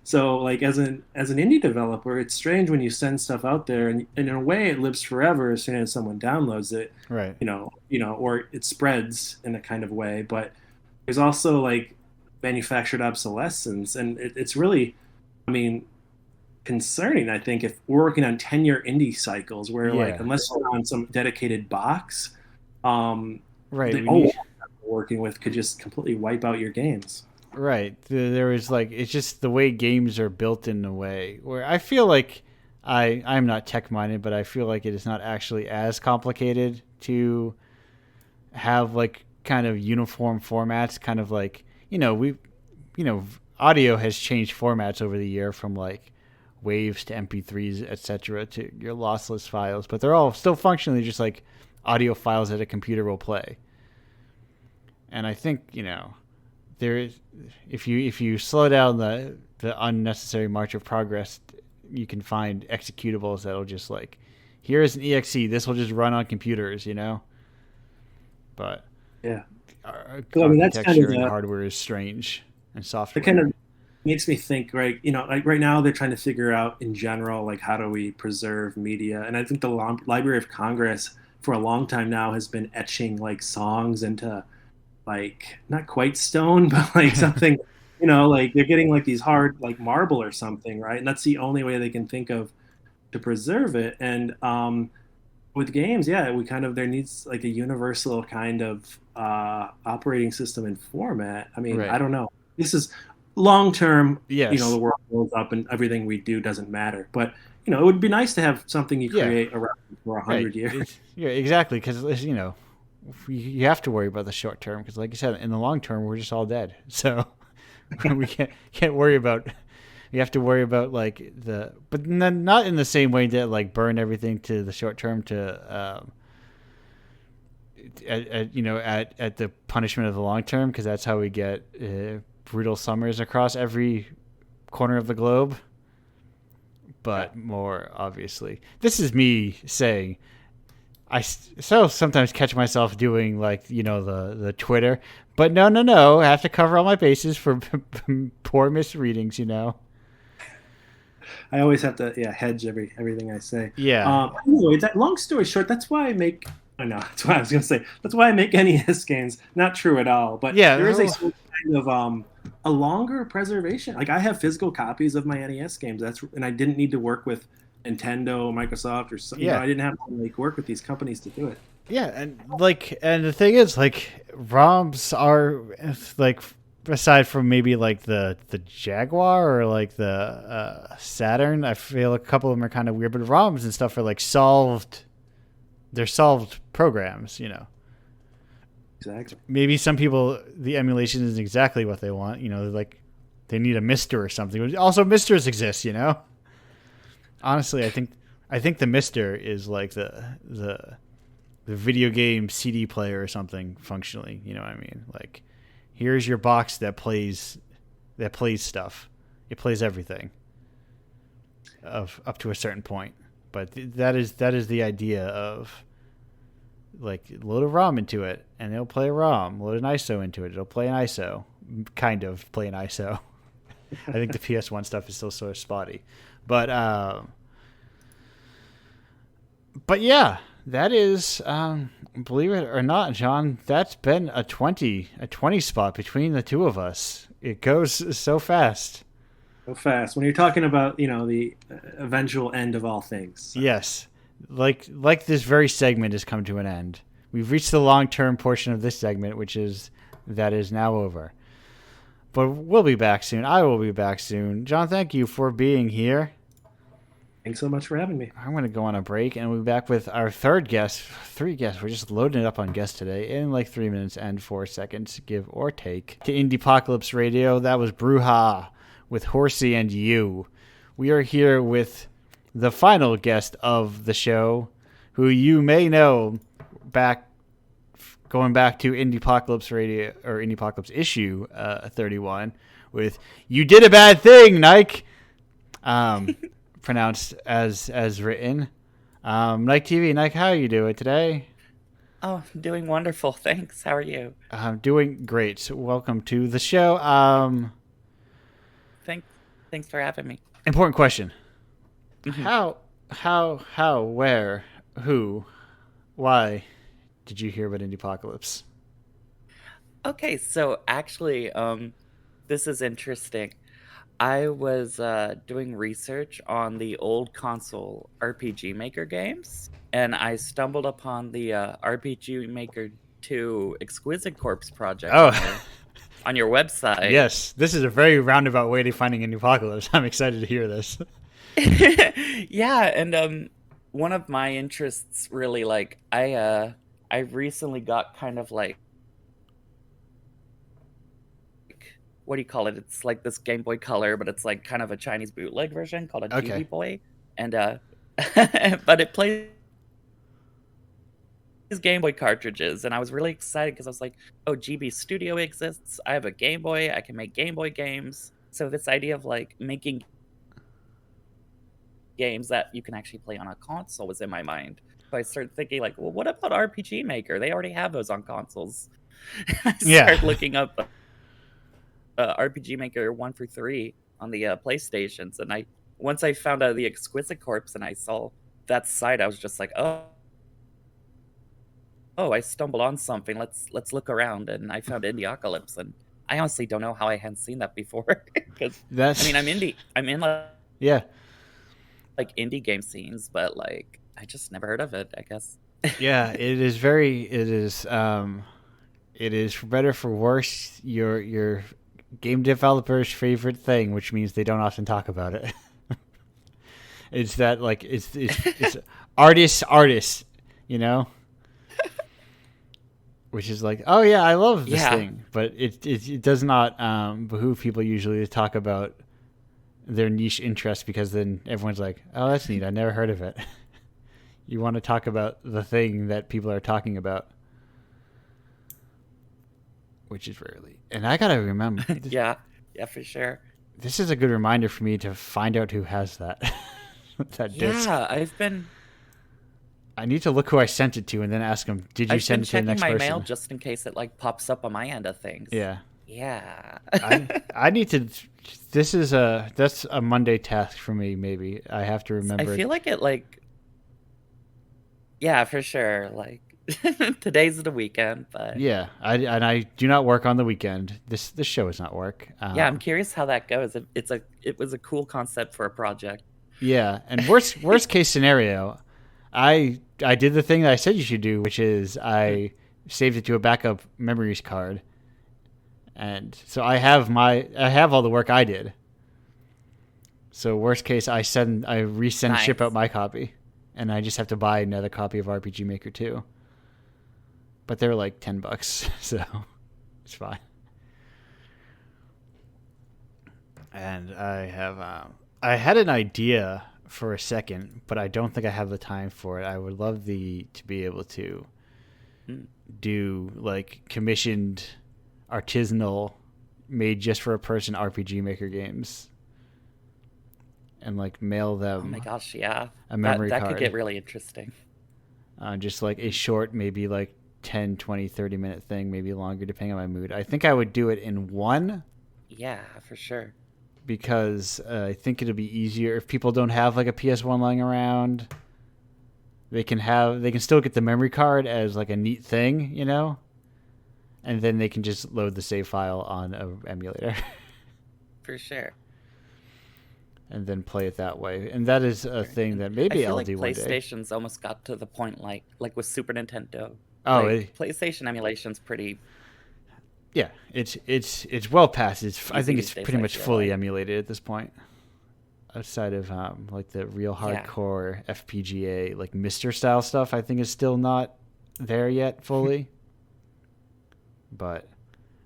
so like as an indie developer, it's strange when you send stuff out there, and in a way it lives forever as soon as someone downloads it. Right. Or it spreads in a kind of way, but there's also like manufactured obsolescence, and it's really, I mean, concerning. I think if we're working on 10-year indie cycles where like unless you're on some dedicated box, right, we're working with could just completely wipe out your games. Right. There was like, it's just the way games are built in a way where I feel like I'm not tech minded, but I feel like it is not actually as complicated to have like kind of uniform formats, kind of like, audio has changed formats over the year from like waves to MP3s, etc., to your lossless files, but they're all still functionally just like audio files that a computer will play. And I think, there is, if you slow down the unnecessary march of progress, you can find executables that'll just like, here's an exe, this will just run on computers, But yeah, architecture and hardware is strange, and software. It kind of makes me think, right? Like right now they're trying to figure out in general, like how do we preserve media? And I think the Library of Congress for a long time now has been etching like songs into like not quite stone, but like something, like they're getting like these hard like marble or something, right? And that's the only way they can think of to preserve it. And with games, yeah, there needs like a universal kind of operating system and format. I mean, right. I don't know. This is long term. Yes. The world goes up and everything we do doesn't matter. But it would be nice to have something you create around for 100 years. Yeah, exactly. Because you have to worry about the short term. Because like you said, in the long term, we're just all dead. So we can't worry about. You have to worry about like but not in the same way that like burn everything to the short term to at the punishment of the long term, because that's how we get brutal summers across every corner of the globe. But more obviously, this is me saying, I so sometimes catch myself doing the Twitter, but no, I have to cover all my bases for poor misreadings. I always have to hedge everything I say. Yeah. Anyway, that long story short, that's why I make. I know that's what I was gonna say. That's why I make NES games. Not true at all, but there is a sort of kind of a longer preservation. Like I have physical copies of my NES games. And I didn't need to work with Nintendo, Microsoft, or something. I didn't have to work with these companies to do it. Yeah, and the thing is, ROMs are aside from maybe the Jaguar or the Saturn, I feel a couple of them are kind of weird, but ROMs and stuff are solved. They're solved programs, Exactly. Maybe some people, the emulation isn't exactly what they want. They need a Mister or something. Also, Misters exist. Honestly, I think the Mister is the video game CD player or something functionally. You know what I mean? Here's your box that plays stuff. It plays everything up to a certain point. But that is the idea of load a ROM into it and it'll play a ROM. Load an ISO into it, it'll play an ISO. Kind of play an ISO. I think the PS1 stuff is still sort of spotty, but yeah, that is believe it or not, John, that's been a 20 spot between the two of us. It goes so fast. So fast when you're talking about the eventual end of all things. So. Yes, like this very segment has come to an end. We've reached the long-term portion of this segment, which is now over. But we'll be back soon. I will be back soon. John, thank you for being here. Thanks so much for having me. I'm going to go on a break, and we'll be back with our third guest. 3 guests. We're just loading it up on guests today in 3 minutes and 4 seconds, give or take. To Indiepocalypse Radio, that was Bruja with Horsey and You. We are here with the final guest of the show, who you may know going back to Indiepocalypse Radio or Indiepocalypse issue 31 with "You Did a Bad Thing, Nike," pronounced as written. Nike TV, Nike, how are you doing today? Oh, I'm doing wonderful, thanks. How are you? I'm doing great. So welcome to the show. Thanks for having me. Important question. How, where, who, why did you hear about Indiepocalypse? Okay, so actually, this is interesting. I was doing research on the old console RPG Maker games, and I stumbled upon the RPG Maker 2 Exquisite Corpse project on your website. Yes, this is a very roundabout way to finding Indiepocalypse. I'm excited to hear this. Yeah, and one of my interests really, I recently got kind of what do you call it? It's like this Game Boy Color, but it's kind of a Chinese bootleg version called a GB Boy, and but it plays Game Boy cartridges, and I was really excited because I was like, oh, GB Studio exists. I have a Game Boy. I can make Game Boy games. So this idea of making games that you can actually play on a console was in my mind. So I started thinking well, what about RPG Maker? They already have those on consoles. I started looking up RPG Maker 1 through 3 on the PlayStations, and once I found out the Exquisite Corpse and I saw that site, I was just like, oh, I stumbled on something. Let's look around, and I found Indiepocalypse, and I honestly don't know how I hadn't seen that before. Because I'm in indie game scenes, but I just never heard of it, I guess. Yeah, it is for better for worse your game developer's favorite thing, which means they don't often talk about it. It's that it's artists, which is oh yeah, I love this thing, but it does not behoove people usually to talk about their niche interest, because then everyone's like, oh, that's neat, I never heard of it. You want to talk about the thing that people are talking about. which is rarely. And I gotta remember. Yeah, for sure. This is a good reminder for me to find out who has that disc. Yeah, I need to look who I sent it to and then ask them, did you send it to the next person? I've been checking my mail just in case it like pops up on my end of things. Yeah. Yeah. I need to. That's a Monday task for me. Maybe I have to remember. I feel like it like. Yeah, for sure. Like today's the weekend, but yeah, I do not work on the weekend. This show does not work. Yeah, I'm curious how that goes. It was a cool concept for a project. Yeah, and worst case scenario, I did the thing that I said you should do, which is I saved it to a backup memories card. And so I have all the work I did. So worst case, I resend ship out my copy, and I just have to buy another copy of RPG Maker 2. But they're like $10, so it's fine. And I had an idea for a second, but I don't think I have the time for it. I would love to be able to do like commissioned, artisanal, made just for a person RPG Maker games, and like mail them. Oh my gosh, yeah. A memory card. That could get really interesting. Just like a short, maybe like 10, 20, 30-minute thing, maybe longer depending on my mood. I think I would do it in one. Yeah, for sure. Because I think it'll be easier if people don't have like a PS1 lying around. They can still get the memory card as like a neat thing, you know? And then they can just load the save file on an emulator. For sure. And then play it that way. And that is a thing that maybe I'll do one day. PlayStation's almost got to the point like with Super Nintendo. Oh, PlayStation emulation's pretty. Yeah, it's well past. I think it's pretty much fully emulated at this point. Outside of like the real hardcore FPGA, like Mr. style stuff, I think is still not there yet fully. But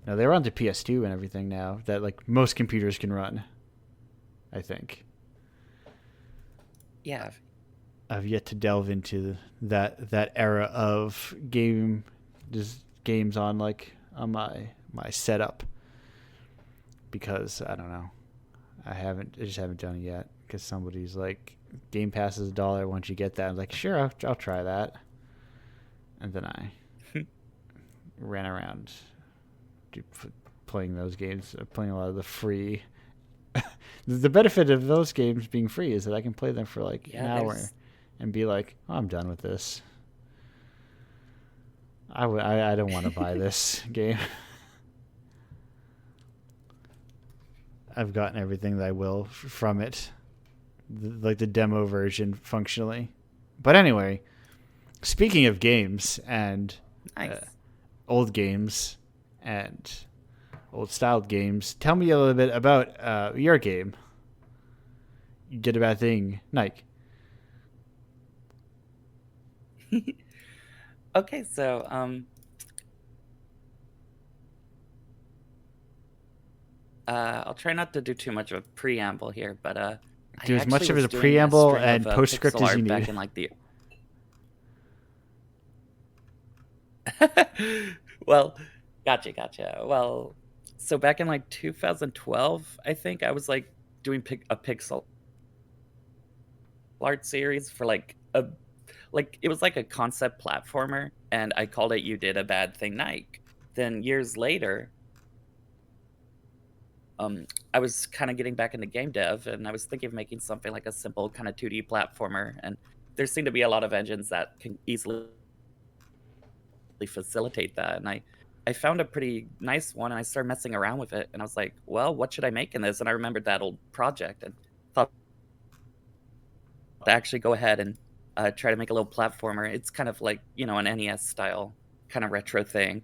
no, they're onto PS2 and everything now that like most computers can run. I think. Yeah. I've yet to delve into that era of games on like on my setup, because I don't know, I just haven't done it yet, because somebody's like, Game Pass is $1 once you get that. I'm like, sure, I'll try that. And then I ran around playing those games, playing a lot of the free. The benefit of those games being free is that I can play them for like an hour and be like, oh, I'm done with this. I don't want to buy this game. I've gotten everything that I will from it, like the demo version functionally. But anyway, speaking of games and old games and old styled games, tell me a little bit about your game. You did a bad thing, Nike. Okay, so I'll try not to do too much of a preamble here, but do as much of a preamble and postscript as you need. Back in like the well, gotcha. Well, so back in like 2012, I think I was like doing a pixel art series for like it was like a concept platformer, and I called it "You Did a Bad Thing, Nike." Then years later, I was kind of getting back into game dev, and I was thinking of making something like a simple kind of 2D platformer, and there seemed to be a lot of engines that can easily facilitate that, and I found a pretty nice one, and I started messing around with it, and I was like, well, what should I make in this? And I remembered that old project and thought to actually go ahead and try to make a little platformer. It's kind of like, an NES style kind of retro thing.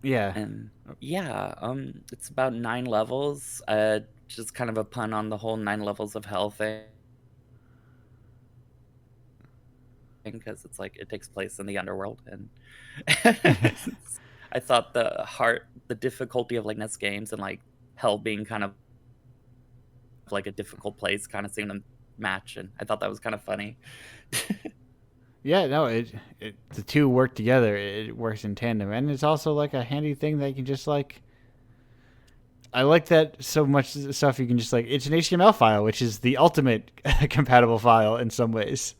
Yeah. And yeah, it's about 9 levels. Just kind of a pun on the whole 9 levels of hell thing, because it's like it takes place in the underworld, and I thought the difficulty of like NES games and like hell being kind of like a difficult place kind of seemed to match, and I thought that was kind of funny. Yeah, no, the two work together. It works in tandem, and it's also like a handy thing that you can just like. I like that so much stuff. You can just like it's an HTML file, which is the ultimate compatible file in some ways.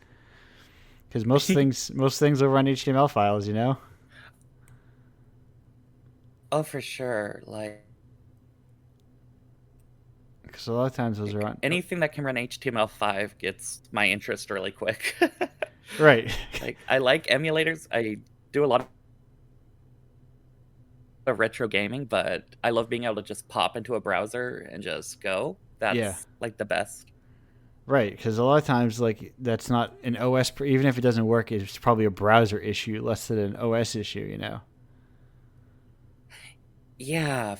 Because most things will run HTML files, you know. Oh, for sure. Because a lot of times those are on anything that can run HTML5 gets my interest really quick. Right. Like I like emulators. I do a lot of retro gaming, but I love being able to just pop into a browser and just go. That's like the best. Right, because a lot of times, like that's not an OS. Even if it doesn't work, it's probably a browser issue, less than an OS issue. You know. Yeah.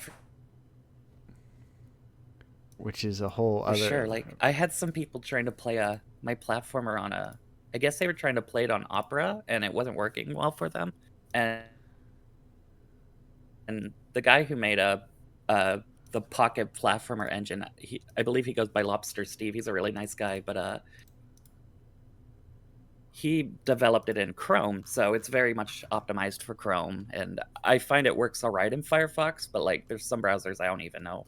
Which is a whole other. Sure. Like I had some people trying to play my platformer on a. I guess they were trying to play it on Opera, and it wasn't working well for them. And the guy who made the Pocket platformer engine, I believe he goes by Lobster Steve. He's a really nice guy, but he developed it in Chrome, so it's very much optimized for Chrome. And I find it works all right in Firefox, but like there's some browsers I don't even know.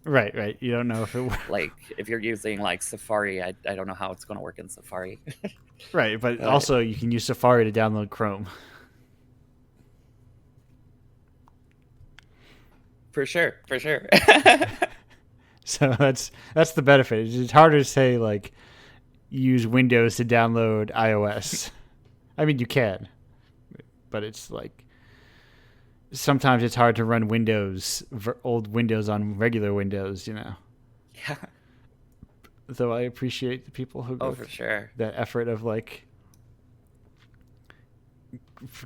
Right. You don't know if it works. Like if you're using like Safari, I don't know how it's going to work in Safari. Right, but also you can use Safari to download Chrome. For sure. So that's the benefit. It's harder to say like use Windows to download iOS. I mean, you can, but it's like sometimes it's hard to run old Windows on regular Windows, you know. Yeah. So I appreciate the people who go for sure that effort of like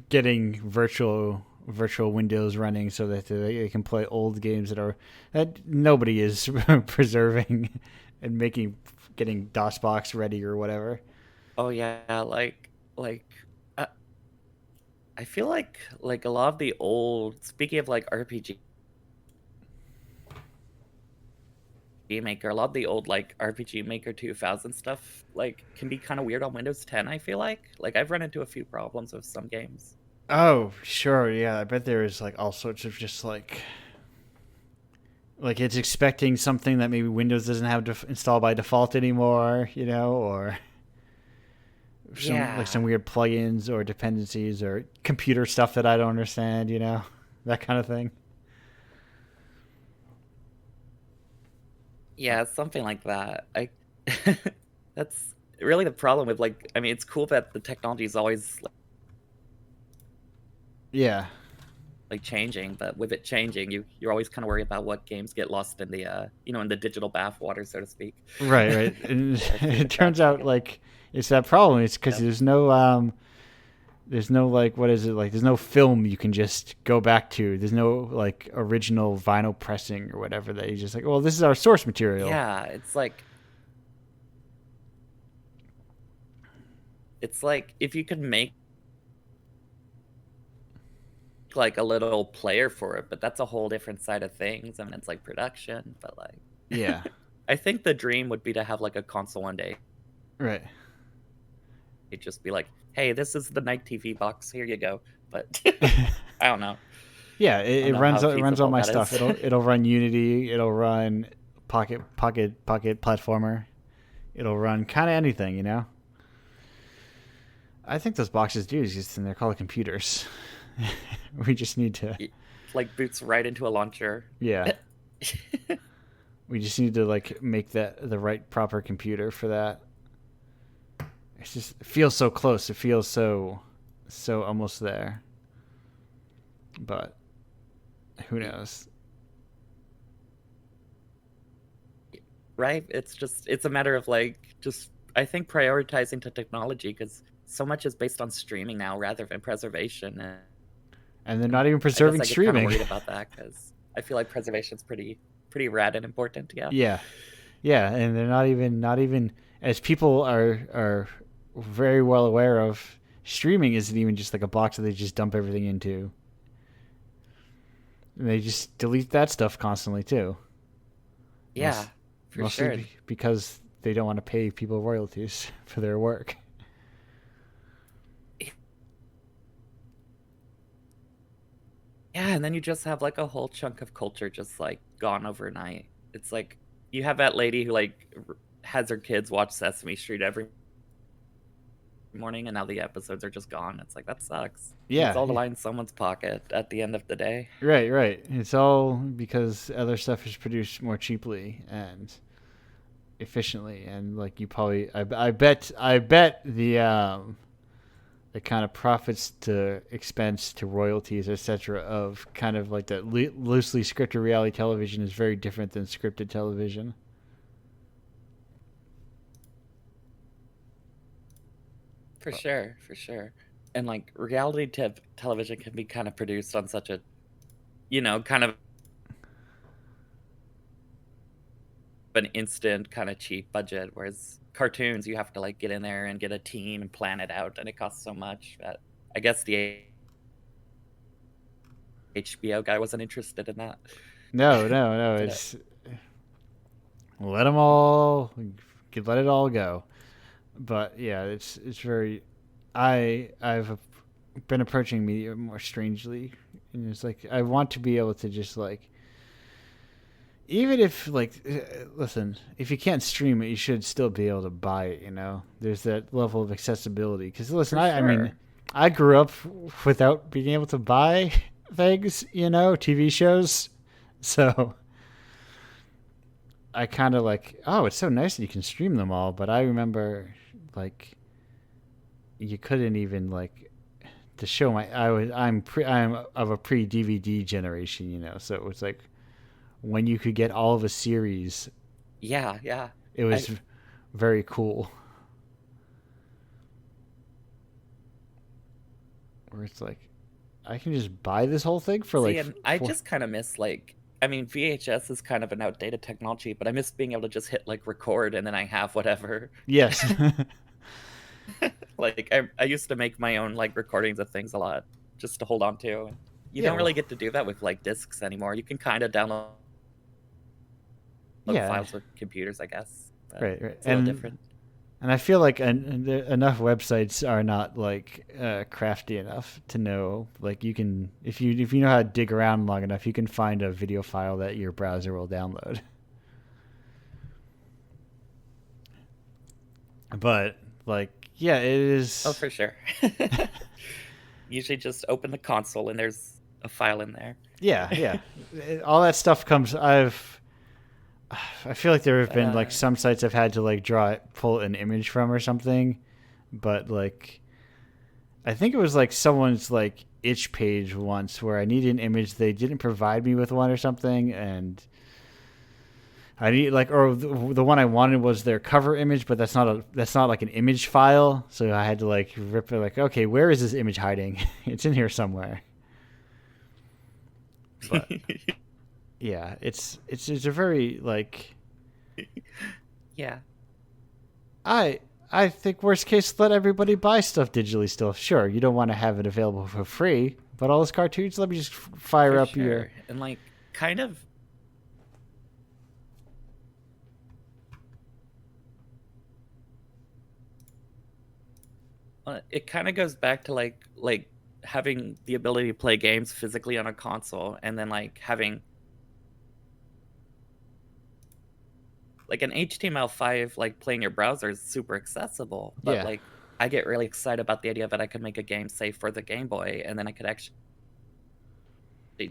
getting virtual Windows running so that they can play old games that nobody is preserving and getting DOSBox ready or whatever. Oh yeah, like I feel like a lot of the old, speaking of like RPG Maker, a lot of the old like RPG Maker 2000 stuff like can be kind of weird on Windows 10. I feel like I've run into a few problems with some games. Oh, sure. Yeah. I bet there is like all sorts of just like it's expecting something that maybe Windows doesn't have to install by default anymore, you know, or some weird plugins or dependencies or computer stuff that I don't understand, you know, that kind of thing. Yeah, something like that. That's really the problem with like, I mean, it's cool that the technology is always like changing, but with it changing, you're always kind of worried about what games get lost in the in the digital bathwater, so to speak. Right. And it turns out like it's that problem. It's because there's no like, what is it, like there's no film you can just go back to. There's no like original vinyl pressing or whatever that you just like, well, this is our source material. Yeah, it's like if you could make like a little player for it, but that's a whole different side of things. I mean, it's like production, but like I think the dream would be to have like a console one day. Right. It'd just be like, hey, this is the Night TV box, here you go. But I don't know. Yeah, it runs all my stuff. It'll run Unity, it'll run Pocket platformer, it'll run kind of anything, you know. I think those boxes do exist and they're called computers. We just need to like boots right into a launcher. Yeah. We just need to like make that the right proper computer for that. It feels so close. It feels so almost there. But who knows? Right? It's a matter of like just I think prioritizing to technology, because so much is based on streaming now rather than preservation. And they're not even preserving streaming. I'm worried about that because I feel like preservation's pretty rad and important. Yeah, and they're not even as people are very well aware of. Streaming isn't even just like a box that they just dump everything into. And they just delete that stuff constantly too. Yeah, for sure. Because they don't want to pay people royalties for their work. Yeah, and then you just have like a whole chunk of culture just like gone overnight. It's like you have that lady who like has her kids watch Sesame Street every morning, and now the episodes are just gone. It's like that sucks. It's Yeah. all to line in someone's pocket at the end of the day. Right. It's all because other stuff is produced more cheaply and efficiently, and like you probably, I bet the kind of profits to expense to royalties, etc., of kind of like that loosely scripted reality television is very different than scripted television. For sure, for sure. And like reality television can be kind of produced on such a, kind of an instant, kind of cheap budget, whereas cartoons, you have to like get in there and get a team and plan it out, and it costs so much that I guess the HBO guy wasn't interested in that. No. It's let it all go. But yeah, it's very. I've been approaching media more strangely, and it's like I want to be able to just like, even if like, listen, if you can't stream it, you should still be able to buy it. There's that level of accessibility. Because listen, I mean, I grew up without being able to buy things, TV shows, so I kind of like, oh, it's so nice that you can stream them all. But I remember like you couldn't even like to show I'm of a pre DVD generation, so it was like when you could get all of a series. Yeah. It was very cool. Where it's like I can just buy this whole thing for like. And I just kind of miss like. I mean, VHS is kind of an outdated technology, but I miss being able to just hit like record and then I have whatever. Yes. Like I used to make my own like recordings of things a lot just to hold on to. You don't really get to do that with like discs anymore. You can kind of download files with computers, I guess. Right. It's a little different. And I feel like enough websites are not like crafty enough to know, like you can, if you know how to dig around long enough, you can find a video file that your browser will download. But like, yeah, it is. Oh, for sure. Usually just open the console and there's a file in there. Yeah. All that stuff comes. I feel like there have been like some sites I've had to like pull an image from or something, but like I think it was like someone's like itch page once where I needed an image, they didn't provide me with one or something, and I need like, or the one I wanted was their cover image, but that's not like an image file, so I had to like rip it, like, okay, where is this image hiding? It's in here somewhere. But yeah, it's a very like. Yeah. I think worst case, let everybody buy stuff digitally still. Sure, you don't want to have it available for free, but all those cartoons, let me just fire up your. And like kind of. It kind of goes back to like having the ability to play games physically on a console, and then like having like an HTML5 like playing your browser is super accessible, but like I get really excited about the idea that I could make a game, say, for the Game Boy, and then I could actually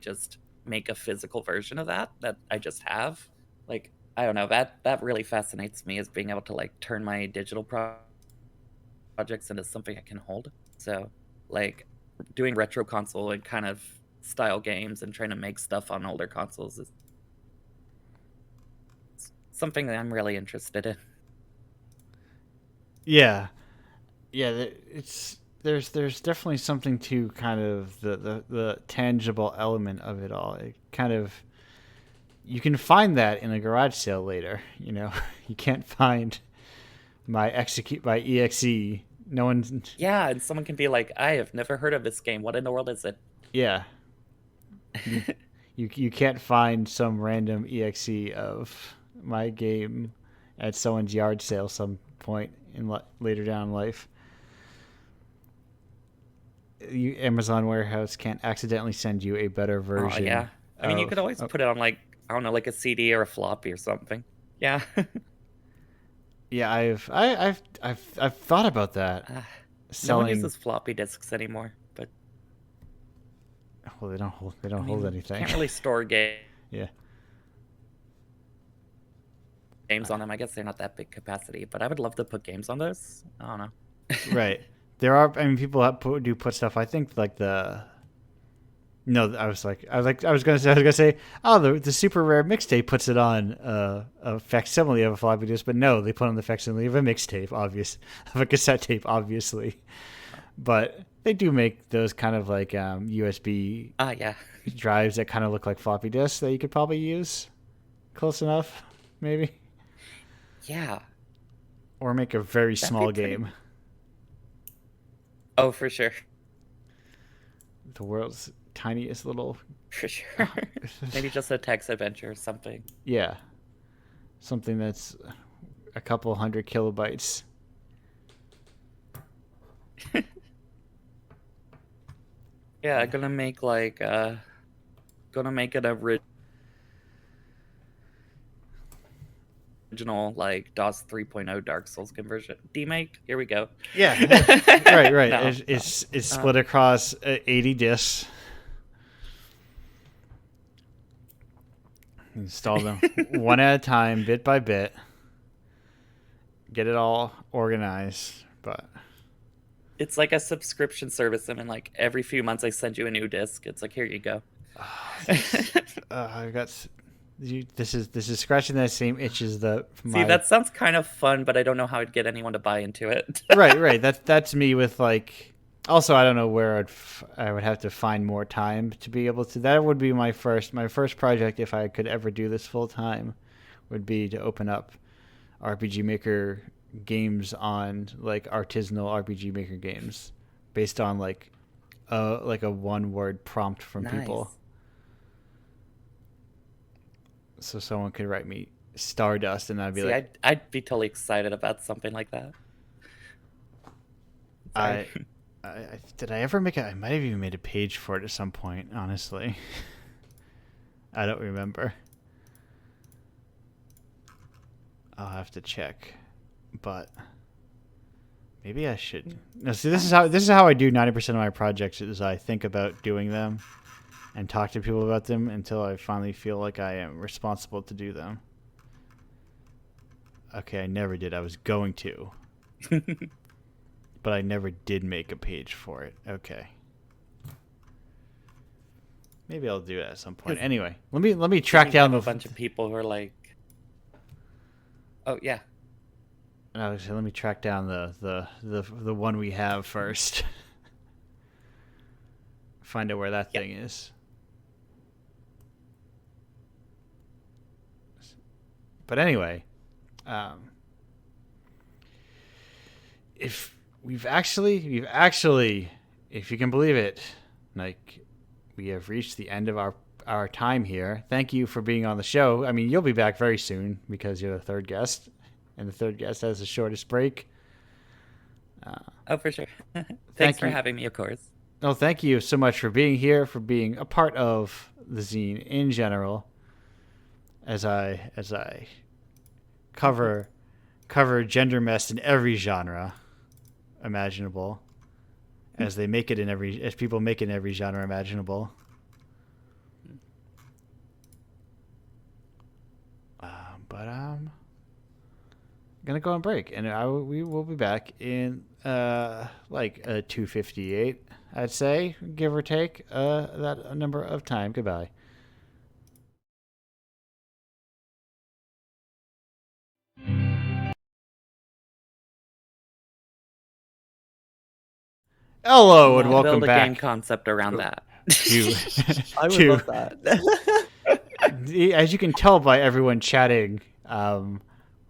just make a physical version of that I just have. Like, I don't know, that really fascinates me, is being able to like turn my digital projects into something I can hold. So like doing retro console and kind of style games and trying to make stuff on older consoles is something that I'm really interested in. Yeah, it's there's definitely something to kind of the tangible element of it all. It kind of, you can find that in a garage sale later. You can't find my EXE. No one's. Yeah, and someone can be like, I have never heard of this game. What in the world is it? Yeah. You can't find some random EXE of my game at someone's yard sale some point in later down in life. Amazon warehouse can't accidentally send you a better version. Oh, yeah. I mean, you could always put it on, like, I don't know, like a CD or a floppy or something. Yeah. Yeah, I've thought about that. No one uses floppy disks anymore, but well, they don't hold anything. Can't really store games. Yeah. Games on them. I guess they're not that big capacity, but I would love to put games on those. I don't know. Right. There are. I mean, people do put stuff. I think like No, I was gonna say. Oh, the super rare mixtape puts it on a facsimile of a floppy disk, but no, they put on the facsimile of a mixtape, of a cassette tape, obviously. But they do make those kind of like USB drives that kind of look like floppy disks that you could probably use. Close enough, maybe. Yeah. Or make a very small game. Oh, for sure. The world's tiniest little. For sure. Maybe just a text adventure or something. Yeah. Something that's a couple 100 kilobytes. Yeah, gonna make an original like DOS 3.0 Dark Souls conversion. Demake, here we go. Yeah. right. No, it's split across 80 discs. Install them one at a time, bit by bit. Get it all organized, but it's like a subscription service. I mean, like every few months I send you a new disc. It's like, here you go. I got. This is scratching that same itch as the. See, that sounds kind of fun, but I don't know how I'd get anyone to buy into it. Right. That's me with like. Also, I don't know where I would have to find more time to be able to. That would be my first project if I could ever do this full time, would be to open up RPG Maker games on like artisanal RPG Maker games, based on like a 1-word prompt from people. So someone could write me Stardust, and I'd be I'd be totally excited about something like that. Did I ever make I might have even made a page for it at some point, honestly. I don't remember. I'll have to check. But maybe I should. No, see, this is how I do 90% of my projects, is I think about doing them and talk to people about them until I finally feel like I am responsible to do them. Okay, I never did. I was going to. But I never did make a page for it. Okay. Maybe I'll do it at some point. Anyway, let me track down a bunch of people who are like, oh yeah. No, let me track down the one we have first. Find out where that thing is. But anyway, if we've actually, if you can believe it, like, we have reached the end of our time here. Thank you for being on the show. I mean, you'll be back very soon because you're the third guest, and the third guest has the shortest break. Oh, for sure. Thanks for having me, of course. No, thank you so much for being here, for being a part of the zine in general. As I cover gender mess in every genre imaginable, as people make it in every genre imaginable. But I'm gonna go on break, and we will be back in like 2:58, I'd say, give or take that number of time. Goodbye. Hello and welcome back. Build a game concept around that. I would love that. As you can tell by everyone chatting,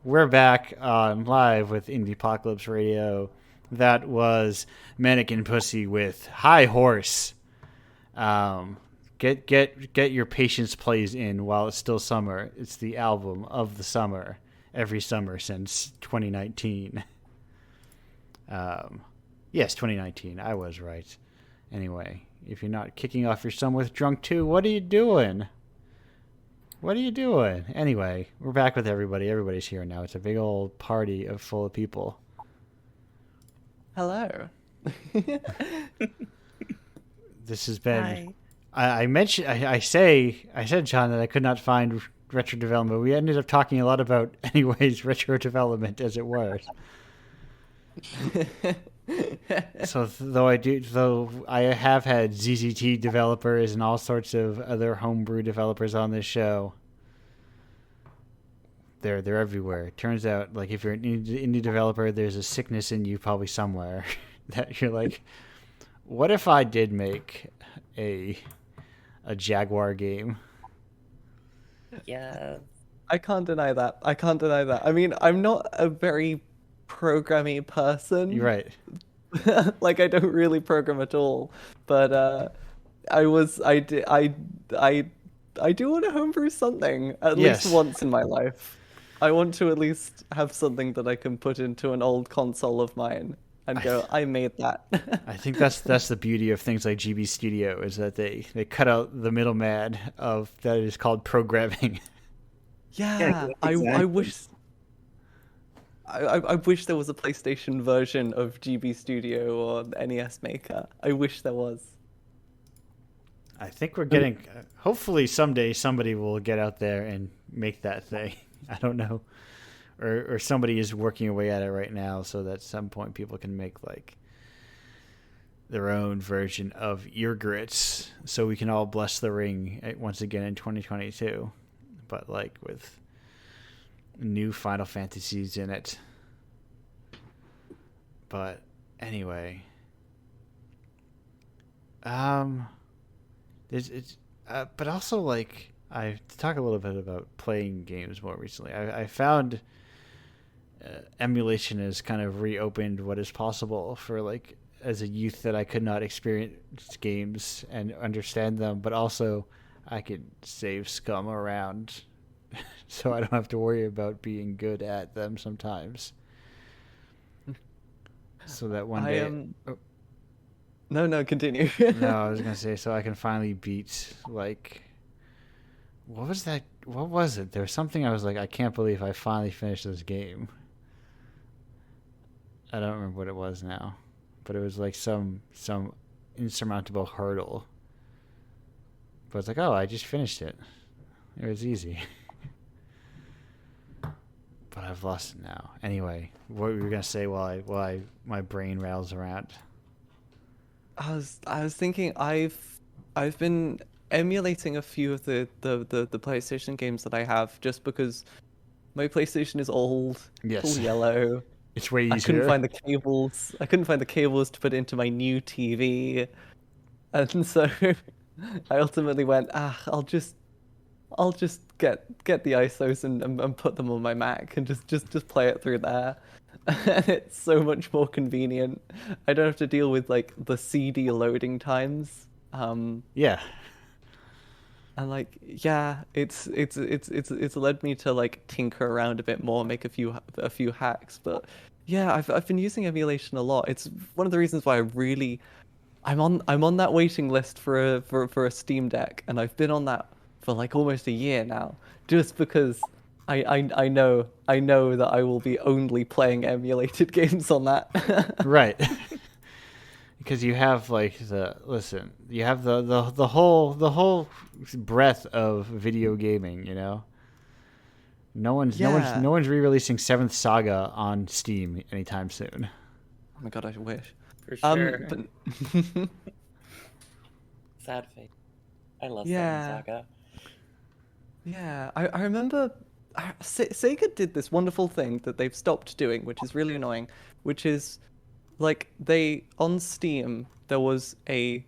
we're back on live with Indiepocalypse Radio. That was Mannequin Pussy with High Horse. Get your Patience Plays in while it's still summer. It's the album of the summer, every summer since 2019. Yes, 2019. I was right. Anyway, if you're not kicking off your son with Drunk 2, what are you doing? What are you doing? Anyway, we're back with everybody. Everybody's here now. It's a big old party full of people. Hello. This has been... I mentioned... I said, John, that I could not find retro development. We ended up talking a lot about, anyways, retro development, as it were. So though I have had ZZT developers and all sorts of other homebrew developers on this show, they're everywhere. It turns out, like, if you're an indie developer, there's a sickness in you probably somewhere that you're like, what if I did make a Jaguar game? Yeah. I can't deny that. I mean, I'm not a very programming person. You're right. Like, I don't really program at all, but I do want to homebrew something at least once in my life. I want to at least have something that I can put into an old console of mine and go, I made that. I think that's the beauty of things like GB Studio, is that they cut out the middleman of that is called programming. Yeah, exactly. I wish. I wish there was a PlayStation version of GB Studio or the NES Maker. I wish there was. I think we're getting... hopefully someday somebody will get out there and make that thing. I don't know. Or somebody is working away at it right now so that at some point people can make, like, their own version of Ear Grits so we can all bless the ring once again in 2022. But, like, with... new Final Fantasies in it. But anyway, but also, like, to talk a little bit about playing games more recently. I found emulation has kind of reopened what is possible for, like, as a youth, that I could not experience games and understand them, but also I could save scum around. So I don't have to worry about being good at them sometimes. So that one day... No, continue. No, I was going to say, so I can finally beat, like... What was that? What was it? There was something I was like, I can't believe I finally finished this game. I don't remember what it was now. But it was like some insurmountable hurdle. But it's like, oh, I just finished it. It was easy. But I've lost it now. Anyway, what were you gonna say while my brain rattles around? I was thinking I've been emulating a few of the PlayStation games that I have just because my PlayStation is old. Yes. It's all yellow. It's way easier. I couldn't find the cables to put into my new TV, and so I ultimately went, I'll just get the ISOs and put them on my Mac and just play it through there. And it's so much more convenient. I don't have to deal with, like, the CD loading times. Yeah. And, like, yeah, it's led me to, like, tinker around a bit more, make a few hacks. But yeah, I've been using emulation a lot. It's one of the reasons why I'm on that waiting list for a Steam Deck, and I've been on that for, like, almost a year now, just because I know that I will be only playing emulated games on that. Right. Because you have, like, you have the whole breadth of video gaming, you know. No one's re-releasing Seventh Saga on Steam anytime soon. Oh my god, I wish. For sure. But... Sad fate. I love Yeah. Seven Saga. Yeah, I remember Sega did this wonderful thing that they've stopped doing, which is really annoying, which is, like, on Steam, there was a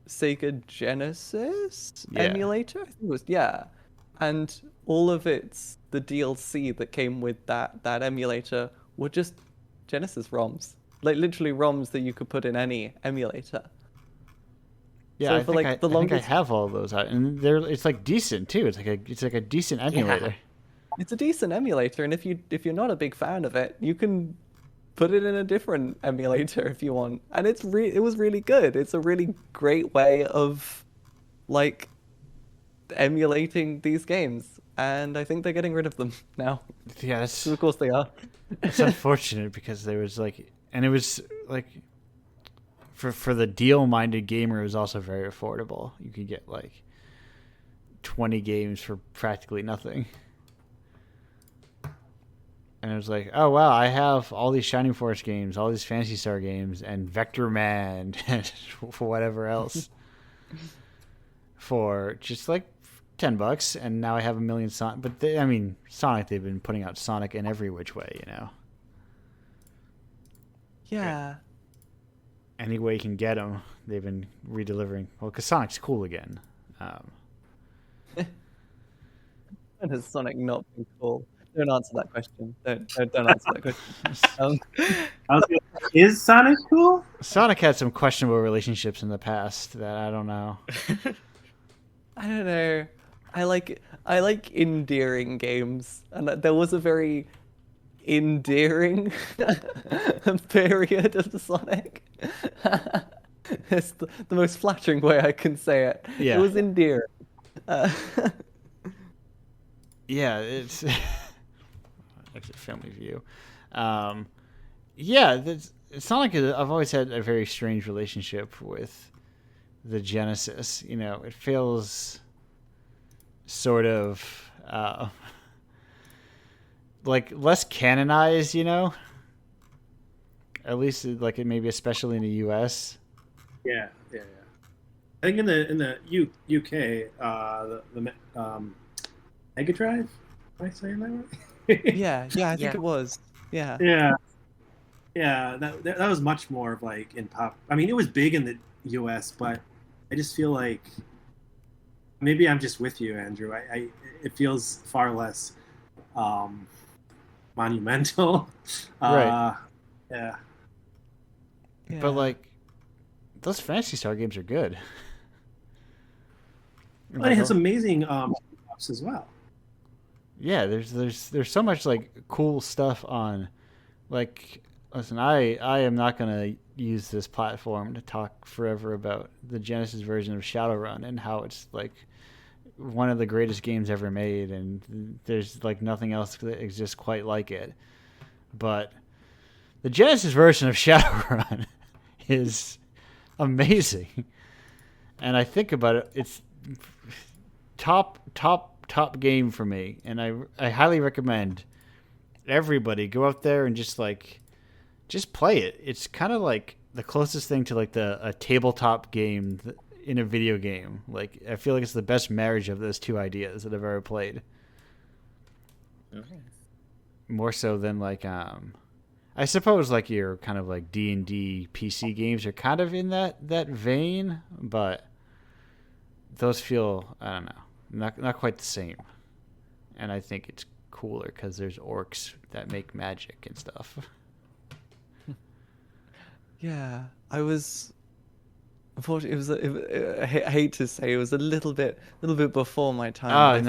Sega Genesis emulator? I think it was, yeah. And all of the DLC that came with that emulator were just Genesis ROMs. Like, literally ROMs that you could put in any emulator. Yeah, I think I have all those, and it's, like, decent too. It's like a decent emulator. Yeah. It's a decent emulator, and if you're not a big fan of it, you can put it in a different emulator if you want. And it was really good. It's a really great way of like emulating these games, and I think they're getting rid of them now. Yeah, so of course they are. It's unfortunate because there was like, and it was like, for the deal-minded gamer, it was also very affordable. You could get like 20 games for practically nothing. And it was like, oh wow, I have all these Shining Force games, all these Phantasy Star games, and Vector Man, and whatever else, for just like $10, and now I have a million Sonic. But Sonic, they've been putting out Sonic in every which way, you know. Yeah. Any way you can get them, they've been redelivering. Well, because Sonic's cool again. And has Sonic not been cool? Don't answer that question. Don't answer that question. Is Sonic cool? Sonic had some questionable relationships in the past that I don't know. I don't know. I like endearing games, and there was a very endearing period of the Sonic. It's the most flattering way I can say it. Yeah. It was endearing. Yeah, it's exit family view. Yeah, Sonic. I've always had a very strange relationship with the Genesis. You know, it feels sort of like less canonized. You know, at least like maybe especially in the U.S. Yeah. I think in the UK, the Mega Drive. Am I saying that right? Yeah, I think it was. Yeah. That was much more of like in pop. I mean, it was big in the US, but I just feel like maybe I'm just with you, Andrew. It feels far less monumental. Right. Yeah. But like those Phantasy Star games are good. But it has amazing ups as well. Yeah, there's so much like cool stuff on. Like, listen, I am not gonna use this platform to talk forever about the Genesis version of Shadowrun and how it's like one of the greatest games ever made, and there's like nothing else that exists quite like it. But the Genesis version of Shadowrun is amazing, and I think about it, it's top game for me, and I highly recommend everybody go out there and just play it. It's kind of like the closest thing to like a tabletop game in a video game. Like, I feel like it's the best marriage of those two ideas that I've ever played. Okay. More so than like I suppose like your kind of like D&D PC games are kind of in that vein, but those feel, I don't know, not quite the same. And I think it's cooler because there's orcs that make magic and stuff. Yeah, I was. Unfortunately, I hate to say, it was a little bit before my time.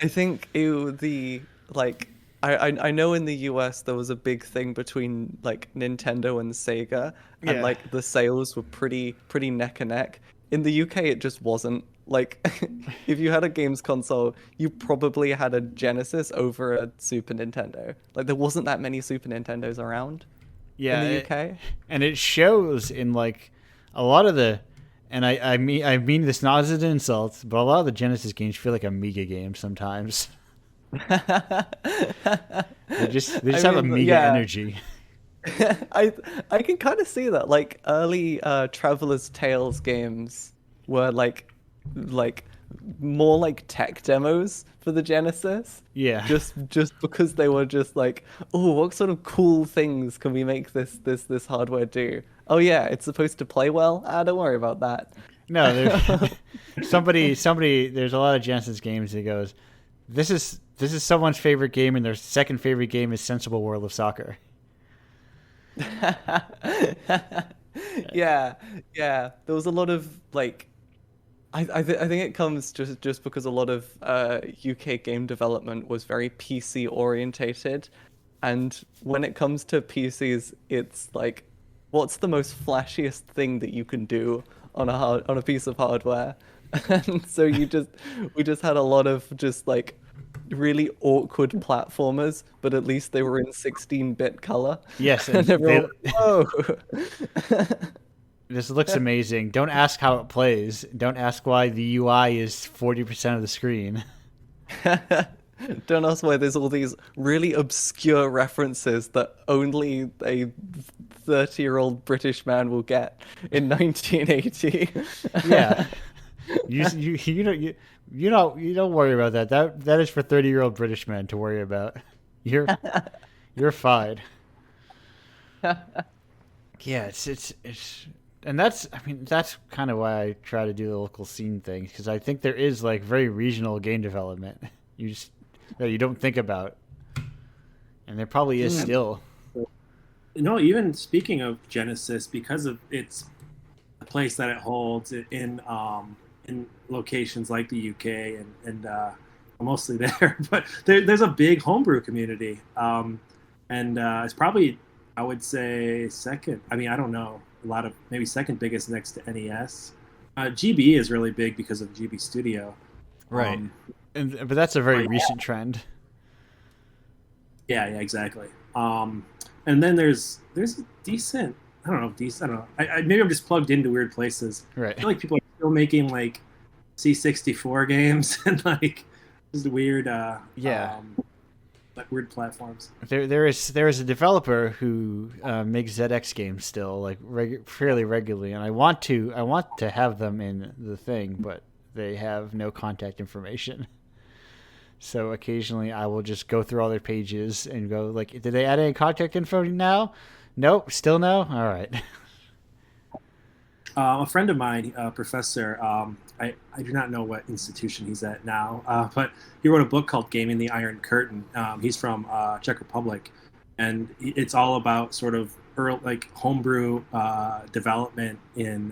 I think it was the like. I know in the US there was a big thing between like Nintendo and Sega, and like the sales were pretty neck and neck. In the UK, it just wasn't. Like, if you had a games console, you probably had a Genesis over a Super Nintendo. Like, there wasn't that many Super Nintendos around in the UK. And it shows in, like, a lot of the... And I mean this not as an insult, but a lot of the Genesis games feel like Amiga games sometimes. They just have Amiga energy. I can kind of see that. Like, early Traveler's Tales games were like more like tech demos for the Genesis. Yeah. Just because they were just like, oh, what sort of cool things can we make this hardware do? Oh yeah, it's supposed to play well. Don't worry about that. No, somebody. There's a lot of Genesis games that goes, this is someone's favorite game, and their second favorite game is Sensible World of Soccer. Yeah. There was a lot of like. I think it comes just because a lot of UK game development was very PC orientated, And when it comes to PCs, it's like, what's the most flashiest thing that you can do on a piece of hardware? And so we just had a lot of just like really awkward platformers, but at least they were in 16-bit color. Yes, And everyone, whoa. This looks amazing. Don't ask how it plays. Don't ask why the UI is 40% of the screen. Don't ask why there's all these really obscure references that only a 30-year-old British man will get in 1980. Yeah. You don't worry about that. That is for 30-year-old British men to worry about. You're fine. Yeah, it's and that's kind of why I try to do the local scene thing, because I think there is like very regional game development that you don't think about, and there probably is still. No, even speaking of Genesis, because of its the place that it holds in locations like the UK and mostly there, but there's a big homebrew community, and it's probably, I would say, second. I mean, I don't know, maybe second biggest next to NES. GB is really big because of GB Studio, right? But that's a very recent trend. Yeah, exactly. And then there's a decent. I don't know. Maybe I'm just plugged into weird places. Right. I feel like people are still making like C64 games and like just weird. Like weird platforms. There is a developer who makes ZX games still, like fairly regularly, and I want to have them in the thing, but they have no contact information. So occasionally I will just go through all their pages and go like, did they add any contact info now? Nope, still no. All right. A friend of mine, professor, I do not know what institution he's at now, but he wrote a book called Gaming the Iron Curtain. He's from Czech Republic, and it's all about sort of early, like homebrew development in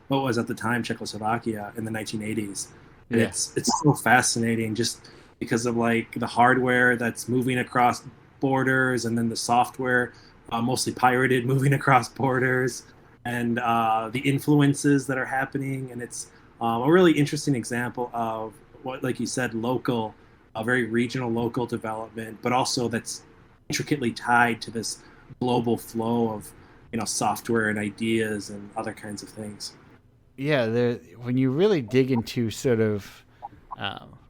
what was at the time Czechoslovakia in the 1980s. And Yeah. It's so fascinating just because of like the hardware that's moving across borders, and then the software, mostly pirated, moving across borders, and the influences that are happening. And it's a really interesting example of what, like you said, local, very regional local development, but also that's intricately tied to this global flow of, software and ideas and other kinds of things. Yeah, when you really dig into sort of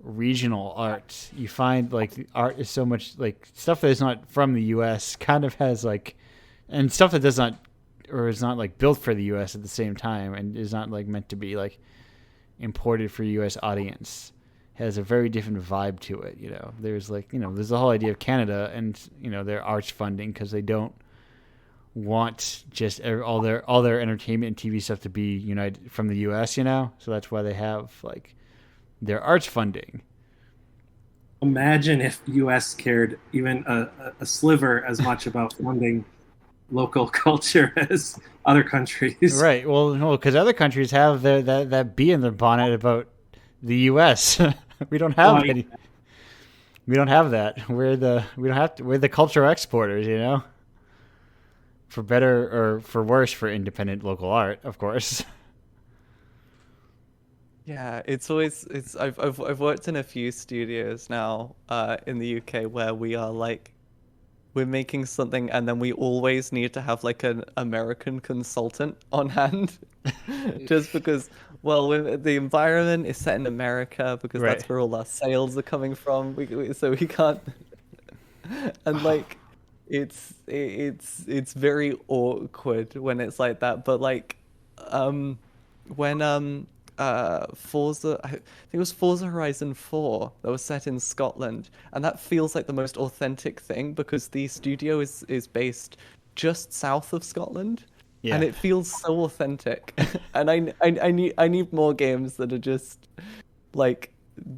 regional art, you find like the art is so much like stuff that is not from the U.S. kind of has like, and stuff that does not or is not like built for the U.S. at the same time and is not like meant to be like imported for U.S. audience has a very different vibe to it. There's like there's the whole idea of Canada and their arts funding, because they don't want just all their entertainment and TV stuff to be united from the U.S. So that's why they have like their arts funding. Imagine if U.S. cared even a sliver as much about funding local culture as other countries. Right. Well, no, because other countries have that bee in their bonnet about the U.S. We don't have any. We don't have that. We're the culture exporters. For better or for worse, for independent local art, of course. Yeah, I've worked in a few studios now in the UK where we're making something and then we always need to have like an American consultant on hand just because, well, the environment is set in America because Right. that's where all our sales are coming from. So we can't and like it's very awkward when it's like that, but like when Forza, I think it was Forza Horizon 4 that was set in Scotland, and that feels like the most authentic thing because the studio is based just south of Scotland, Yeah. and it feels so authentic. And I need more games that are just like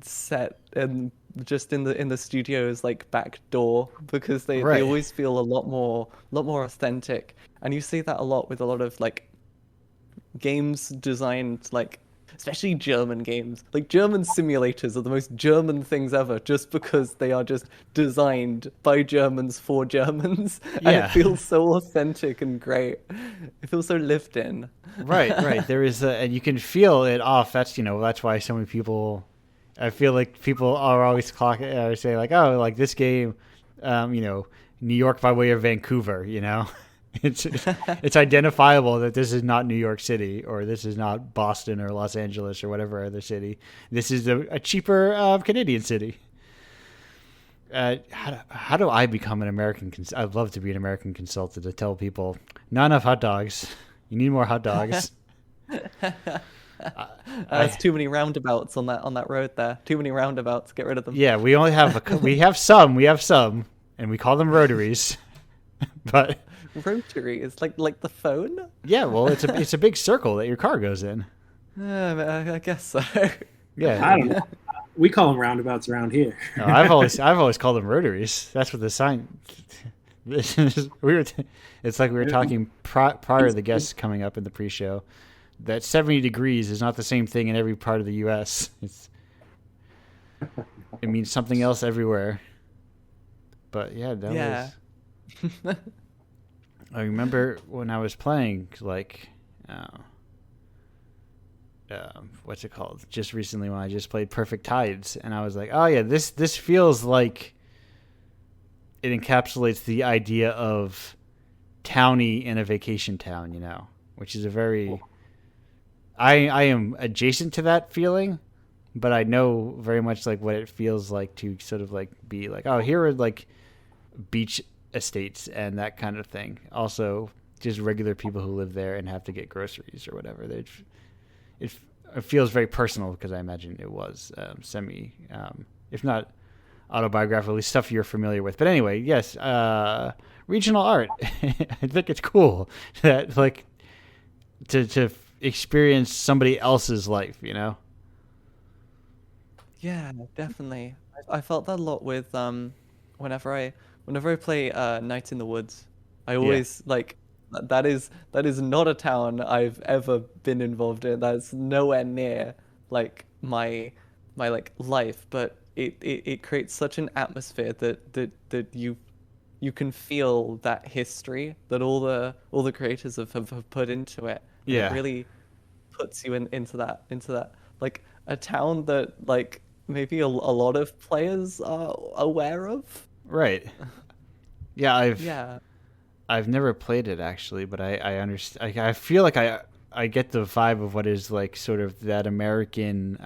set and just in the studio's like back door, because they Right. always feel a lot more authentic, and you see that a lot with a lot of like games designed like especially German games. Like German simulators are the most German things ever, just because they are just designed by Germans for Germans, and it feels so authentic and great. It feels so lived in. Right. There is and you can feel it off. That's that's why so many people. I feel like people are always say like, oh, like this game, New York by way of Vancouver. It's identifiable that this is not New York City, or this is not Boston or Los Angeles or whatever other city. This is a cheaper Canadian city. How do I become an American? I'd love to be an American consultant to tell people not enough hot dogs. You need more hot dogs. There's too many roundabouts on that road there. Too many roundabouts. Get rid of them. Yeah, we only have we have some, and we call them rotaries. But rotary is like the phone. Yeah, well, it's a big circle that your car goes in. I guess so. Yeah, I don't know. We call them roundabouts around here. No, I've always called them rotaries. That's what the sign. It's like we were talking prior to the guests coming up in the pre-show, that 70 degrees is not the same thing in every part of the U.S. It means something else everywhere. But yeah, that was. I remember when I was playing, like, what's it called? Just recently, when I just played Perfect Tides, and I was like, oh yeah, this feels like it encapsulates the idea of towny in a vacation town, which is a very. I am adjacent to that feeling, but I know very much like what it feels like to sort of like be like, oh, here are like beach estates and that kind of thing. Also, just regular people who live there and have to get groceries or whatever. It feels very personal, because I imagine it was semi, if not autobiographical, at least stuff you're familiar with. But anyway, yes, regional art. I think it's cool that like to experience somebody else's life, Yeah, definitely. I felt that a lot with whenever I play Night in the Woods. I always like that is not a town I've ever been involved in. That's nowhere near like my like life, but it creates such an atmosphere that you can feel that history that all the creators have put into it. Yeah. It really puts you into that like a town that like maybe a lot of players are aware of. Right. Yeah, I've never played it actually, but I understand. I feel like I get the vibe of what is like sort of that American.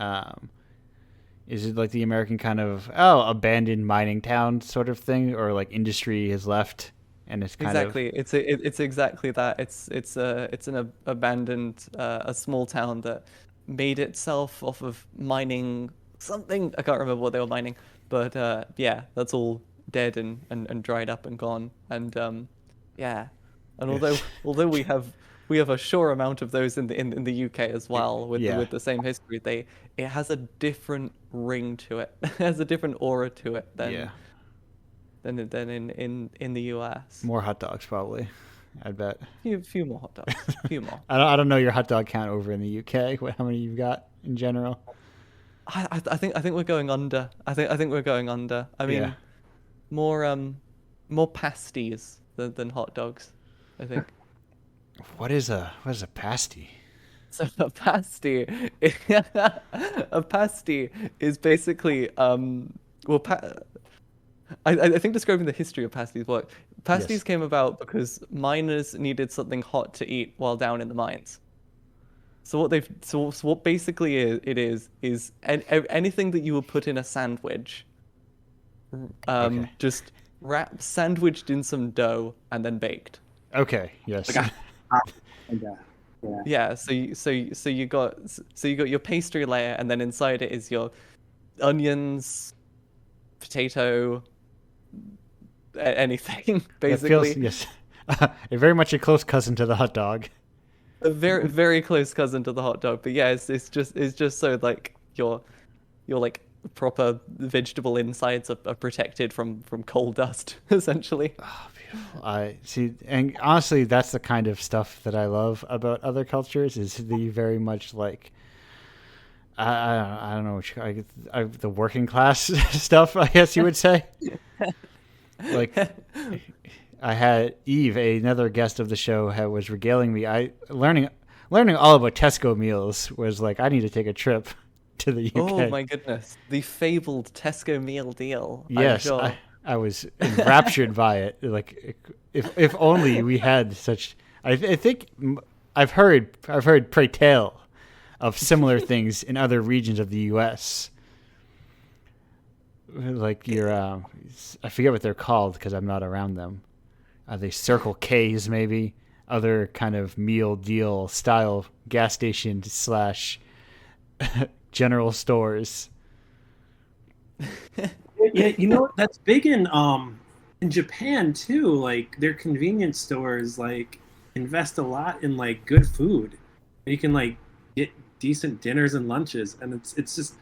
Is it like the American kind of abandoned mining town sort of thing, or like industry has left and it's kind exactly. It's exactly that. It's an abandoned a small town that made itself off of mining something. I can't remember what they were mining, but yeah, that's all dead and dried up and gone. And yeah, and although we have a sure amount of those in the UK as well with the same history, it has a different ring to it. It has a different aura to it than in the US. More hot dogs, probably. I'd bet. Few more hot dogs. Few more. I don't know your hot dog count over in the UK. How many you've got in general? I think we're going under. I think we're going under. I mean, more pasties than hot dogs, I think. What is a pasty? So a pasty is basically I think describing the history of pasties work. Pasties came about because miners needed something hot to eat while down in the mines. So what basically is anything that you would put in a sandwich, just sandwiched in some dough and then baked. Okay. Yes. Yeah. So you got your pastry layer, and then inside it is your onions, potato, anything basically. Yes. Very much a close cousin to the hot dog. A very very close cousin to the hot dog, but yeah, it's just so like your like proper vegetable insides are protected from coal dust essentially. Oh, beautiful. I see, and honestly, that's the kind of stuff that I love about other cultures, is the very much like I don't know, the working class stuff, I guess you would say. Like, I had Eve, another guest of the show, was regaling me. Learning all about Tesco meals was like, I need to take a trip to the UK. Oh my goodness, the fabled Tesco meal deal. Yes, I'm sure. I was enraptured by it. Like, if only we had such. I think I've heard pray tale of similar things in other regions of the U.S. Like I forget what they're called because I'm not around them. Are they Circle K's maybe? Other kind of meal deal style gas station / general stores. Yeah, that's big in Japan too. Like their convenience stores like invest a lot in like good food. You can like get decent dinners and lunches, and it's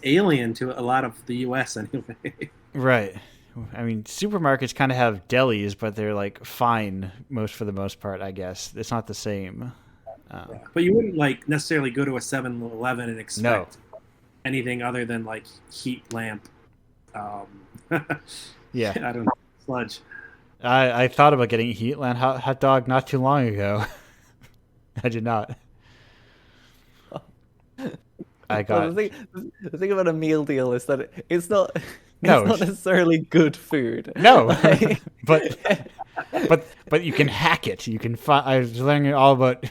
alien to a lot of the U.S. anyway. Right. I mean, supermarkets kind of have delis, but they're like fine for the most part, I guess. It's not the same. But you wouldn't like necessarily go to a 7-Eleven and expect anything other than like heat lamp. Yeah. I don't know, sludge. I thought about getting a heat lamp hot dog not too long ago. I did not. The thing about a meal deal is that it's not. No, it's not necessarily good food. No, but you can hack it. You can. I was learning all about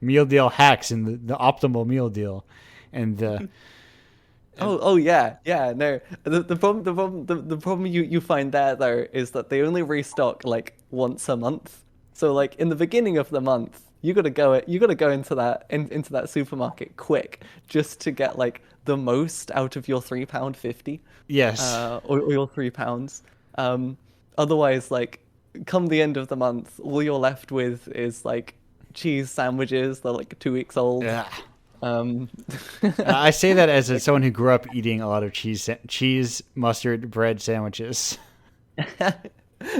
meal deal hacks and the optimal meal deal, and. Yeah. No, the problem you find there though is that they only restock like once a month. So like in the beginning of the month, you gotta go into that supermarket quick just to get like the most out of your £3.50. Yes. Or your £3. Otherwise, like come the end of the month, all you're left with is like cheese sandwiches. They're like 2 weeks old. Yeah. I say that as someone who grew up eating a lot of cheese, mustard, bread sandwiches.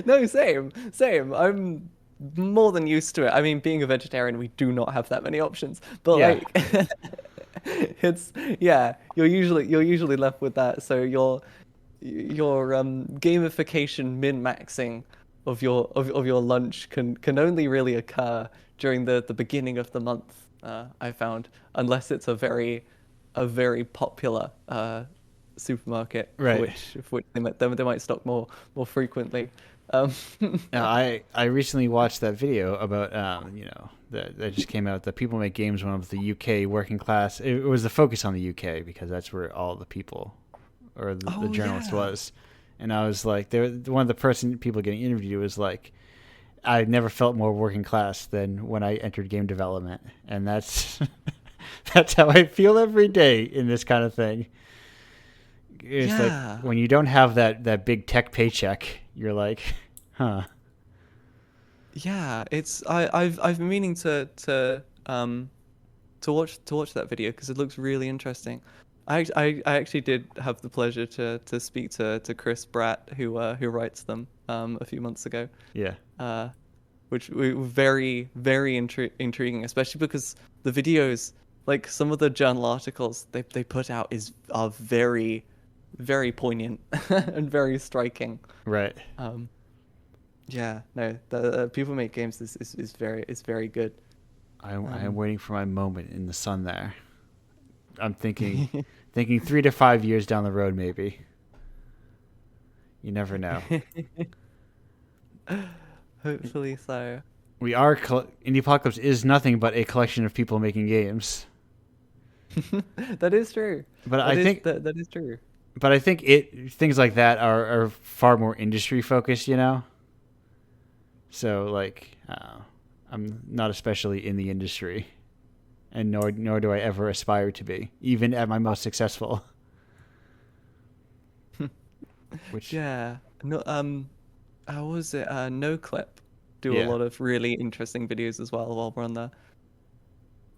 No, same. I'm more than used to it. I mean, being a vegetarian, we do not have that many options. But like, you're usually left with that. So your gamification min-maxing of your lunch can only really occur during the beginning of the month. I found, unless it's a very popular supermarket, right? For which they might stock more frequently. I recently watched that video about that just came out. The People Make Games, one of the UK working class. It was the focus on the UK because that's where all the people or the journalist was. And I was like, one of the people getting interviewed was like, I never felt more working class than when I entered game development, and that's how I feel every day in this kind of thing. It's like when you don't have that big tech paycheck, you're like, huh. Yeah, I've been meaning to watch that video because it looks really interesting. I actually did have the pleasure to speak to Chris Bratt, who writes them a few months ago. Yeah. Which were very, very intriguing, especially because the videos, like some of the journal articles they put out are very, very poignant and very striking. Right. Yeah. No, the People Make Games is very good. I am waiting for my moment in the sun there. I'm thinking 3 to 5 years down the road, maybe. You never know. Hopefully so. We are Indiepocalypse is nothing but a collection of people making games. That is true. But I think that is true. But I think things like that are far more industry focused, you know. So like, I'm not especially in the industry, and nor do I ever aspire to be, even at my most successful. Which how was it? No Clip do a lot of really interesting videos as well while we're on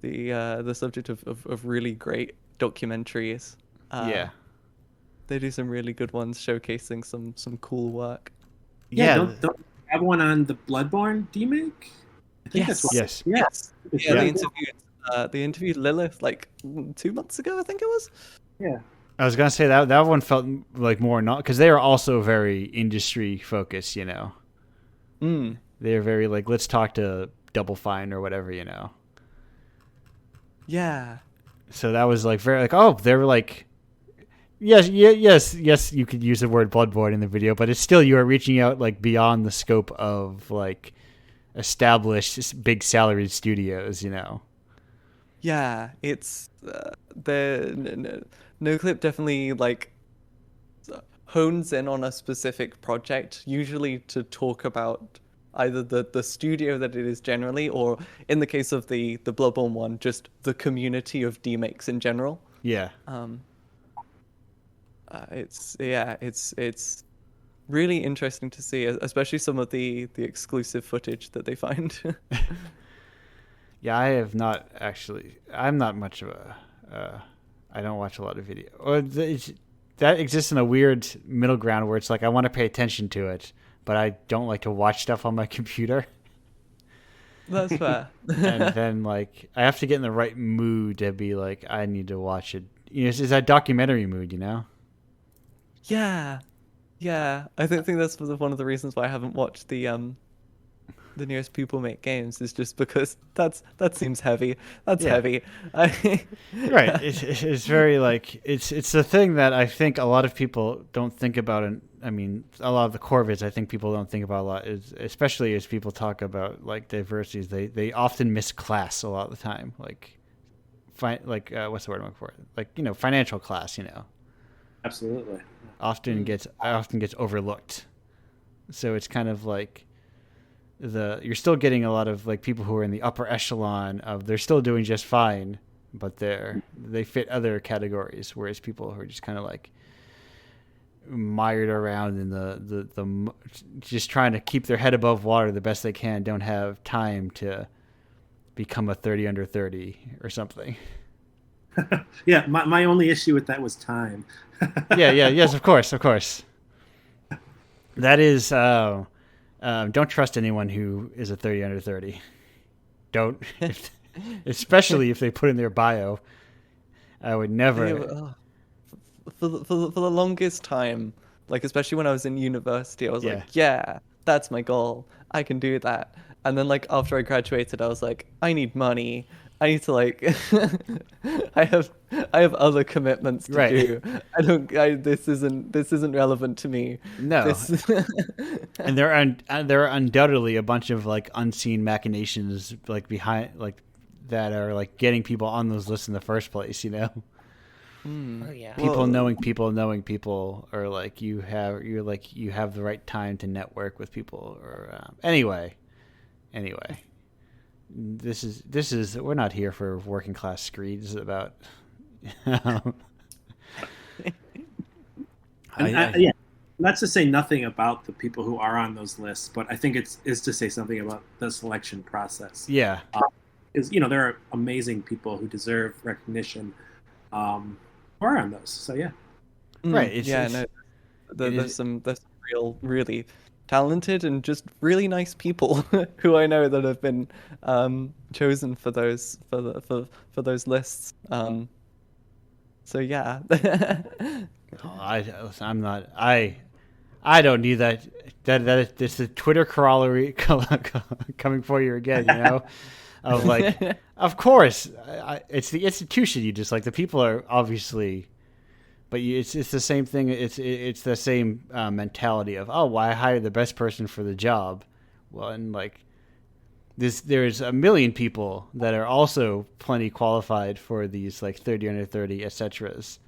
the subject of really great documentaries. They do some really good ones showcasing some cool work. Don't have one on the Bloodborne remake? I think yes. Yeah, they interviewed they interviewed Lilith like 2 months ago, I think it was. Yeah. I was gonna say that one felt like more not because they are also very industry focused. They're very like, let's talk to Double Fine or whatever. Yeah. So that was like very like, oh, they were like, yes, you could use the word Bloodborne in the video, but it's still, you are reaching out like beyond the scope of like established big salaried studios. Yeah, it's no clip definitely like hones in on a specific project, usually to talk about either the studio that it is generally, or in the case of the Bloodborne one, just the community of D-makes in general. Yeah. It's really interesting to see, especially some of the exclusive footage that they find. Yeah, I have not actually. I'm not much of I don't watch a lot of video. Or that exists in a weird middle ground where it's like I want to pay attention to it, but I don't like to watch stuff on my computer. That's fair. And then like I have to get in the right mood to be like, I need to watch it. It's that documentary mood, Yeah, I think that's one of the reasons why I haven't watched the newest People Make Games, is just because that seems heavy. That's heavy. Right. It's very like it's the thing that I think a lot of people don't think about, and I mean a lot of the core vids I think people don't think about a lot, is especially as people talk about like diversities, they often miss class a lot of the time, like what's the word I'm looking for, like financial class, Absolutely. often gets overlooked. So it's kind of like you're still getting a lot of like people who are in the upper echelon of, they're still doing just fine, but they fit other categories, whereas people who are just kind of like mired around in the just trying to keep their head above water the best they can don't have time to become a 30 under 30 or something. Yeah, my only issue with that was time. Yes, of course. That is don't trust anyone who is a 30 under 30. Don't, especially if they put in their bio. I would never. For the longest time, like especially when I was in university, I was like, yeah, that's my goal. I can do that. And then like after I graduated, I was like, I need money. I need to like I have other commitments to do. This isn't relevant to me. No. And there are undoubtedly a bunch of like unseen machinations like behind, like that are like getting people on those lists in the first place, Oh yeah. People knowing people, or like you have the right time to network with people, or anyway. This is we're not here for working class screed. This is about yeah, not to say nothing about the people who are on those lists, but I think is to say something about the selection process. Yeah, because there are amazing people who deserve recognition, who are on those. So yeah, right. There's some real really talented and just really nice people who I know that have been chosen for those lists. So yeah. I'm not. I don't need that. That it's a Twitter crawler coming for you again. Of like, of course, it's the institution you dislike. The people are obviously. But it's the same thing. It's the same mentality of, oh, well, I hired the best person for the job. Well, and like there's a million people that are also plenty qualified for these like 30 under 30 etceteras,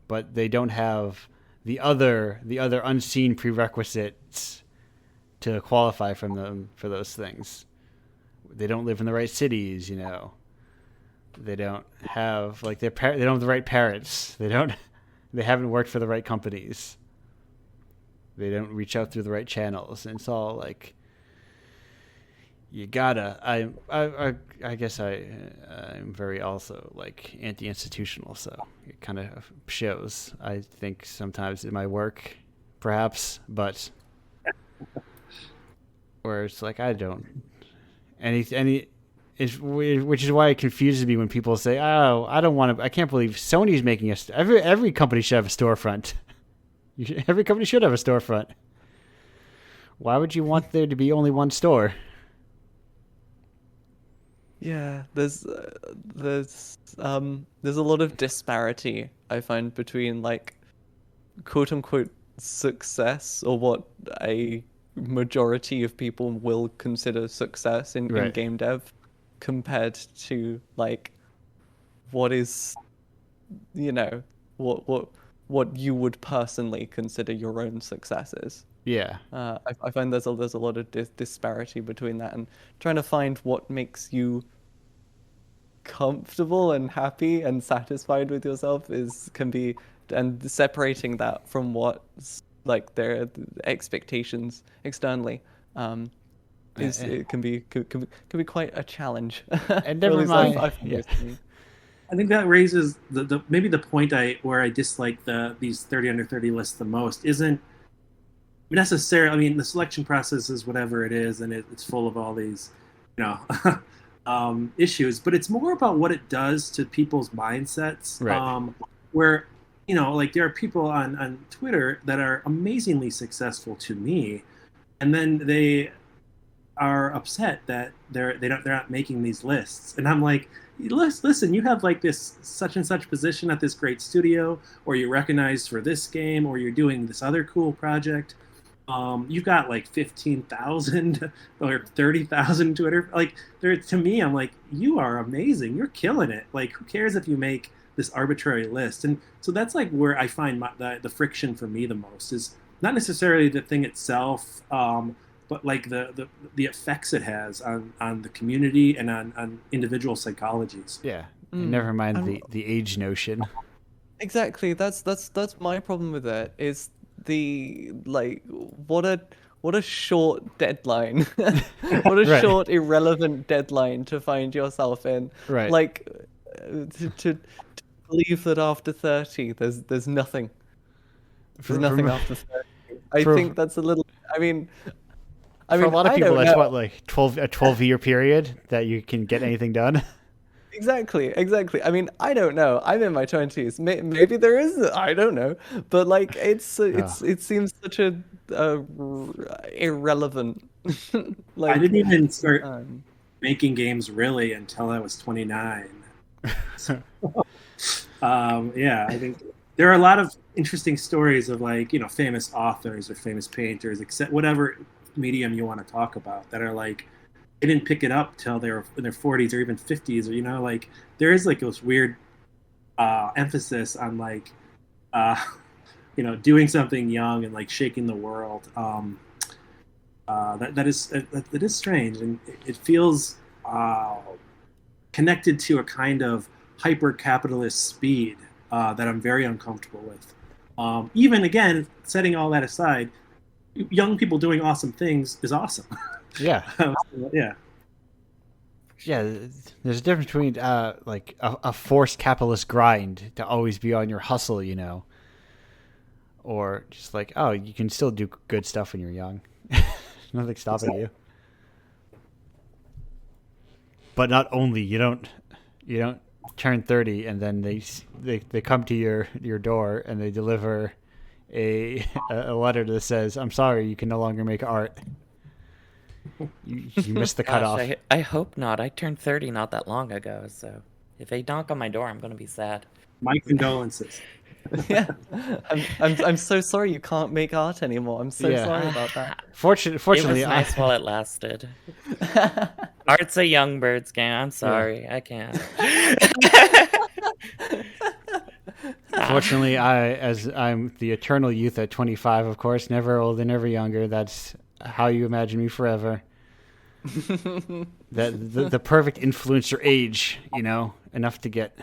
but they don't have the other unseen prerequisites to qualify from them for those things. They don't live in the right cities, They don't have like they don't have the right parents. They haven't worked for the right companies. They don't reach out through the right channels. And it's all like, you gotta. I guess I'm very also like anti-institutional, so it kind of shows. I think sometimes in my work, perhaps, but where it's like I don't any which is why it confuses me when people say, "Oh, I can't believe Sony's making every company should have a storefront. Every company should have a storefront. Why would you want there to be only one store?" Yeah, there's a lot of disparity I find between like quote unquote success, or what a majority of people will consider success in game dev, compared to like what is, what you would personally consider your own successes. Yeah. I find there's a lot of disparity between that, and trying to find what makes you comfortable and happy and satisfied with yourself can be, and separating that from what's like their expectations externally, it can be quite a challenge. And never mind. I think that raises maybe the point where I dislike these 30 under 30 lists the most isn't necessarily. I mean, the selection process is whatever it is, and it's full of all these, issues. But it's more about what it does to people's mindsets. Right. Where, like there are people on Twitter that are amazingly successful to me, and then they are upset that they're not making these lists, and I'm like, listen, you have like this such and such position at this great studio, or you're recognized for this game, or you're doing this other cool project. You've got like 15,000 or 30,000 Twitter. Like, to me, I'm like, you are amazing. You're killing it. Like, who cares if you make this arbitrary list? And so that's like where I find the friction for me the most, is not necessarily the thing itself, but like the effects it has on the community and on individual psychologies. Yeah. Never mind the age notion. Exactly. That's my problem with it, is the like what a short deadline. What a short irrelevant deadline to find yourself in. Right. Like to believe that after 30 there's nothing. There's nothing after 30. I think that's a little, I mean, for a lot of people, that's what, like a 12-year period that you can get anything done. Exactly. I mean, I don't know. I'm in my 20s. Maybe there is. I don't know. But like, it seems such a irrelevant. Like, I didn't even start making games really until I was 29. So, yeah, I think there are a lot of interesting stories of like, famous authors or famous painters, except whatever medium you want to talk about, that are like, they didn't pick it up till they were in their 40s or even 50s, or like there is like this weird emphasis on like doing something young and like shaking the world. That is strange, and it feels connected to a kind of hyper capitalist speed that I'm very uncomfortable with. Even again, setting all that aside, young people doing awesome things is awesome. Yeah. Yeah. There's a difference between like a forced capitalist grind to always be on your hustle, or just like, oh, you can still do good stuff when you're young. Nothing stopping you. But not only you don't turn 30 and then they come to your door and they deliver a letter that says, "I'm sorry, you can no longer make art." You missed the cutoff. I hope not. I turned 30 not that long ago, so if they knock on my door, I'm going to be sad. My condolences. Yeah, I'm so sorry you can't make art anymore. I'm so sorry about that. Fortunately, it was nice while it lasted. Art's a young bird's game. I'm sorry, I can't. Fortunately, I'm the eternal youth at 25, of course, never older, never younger. That's how you imagine me forever. the perfect influencer age, enough to get.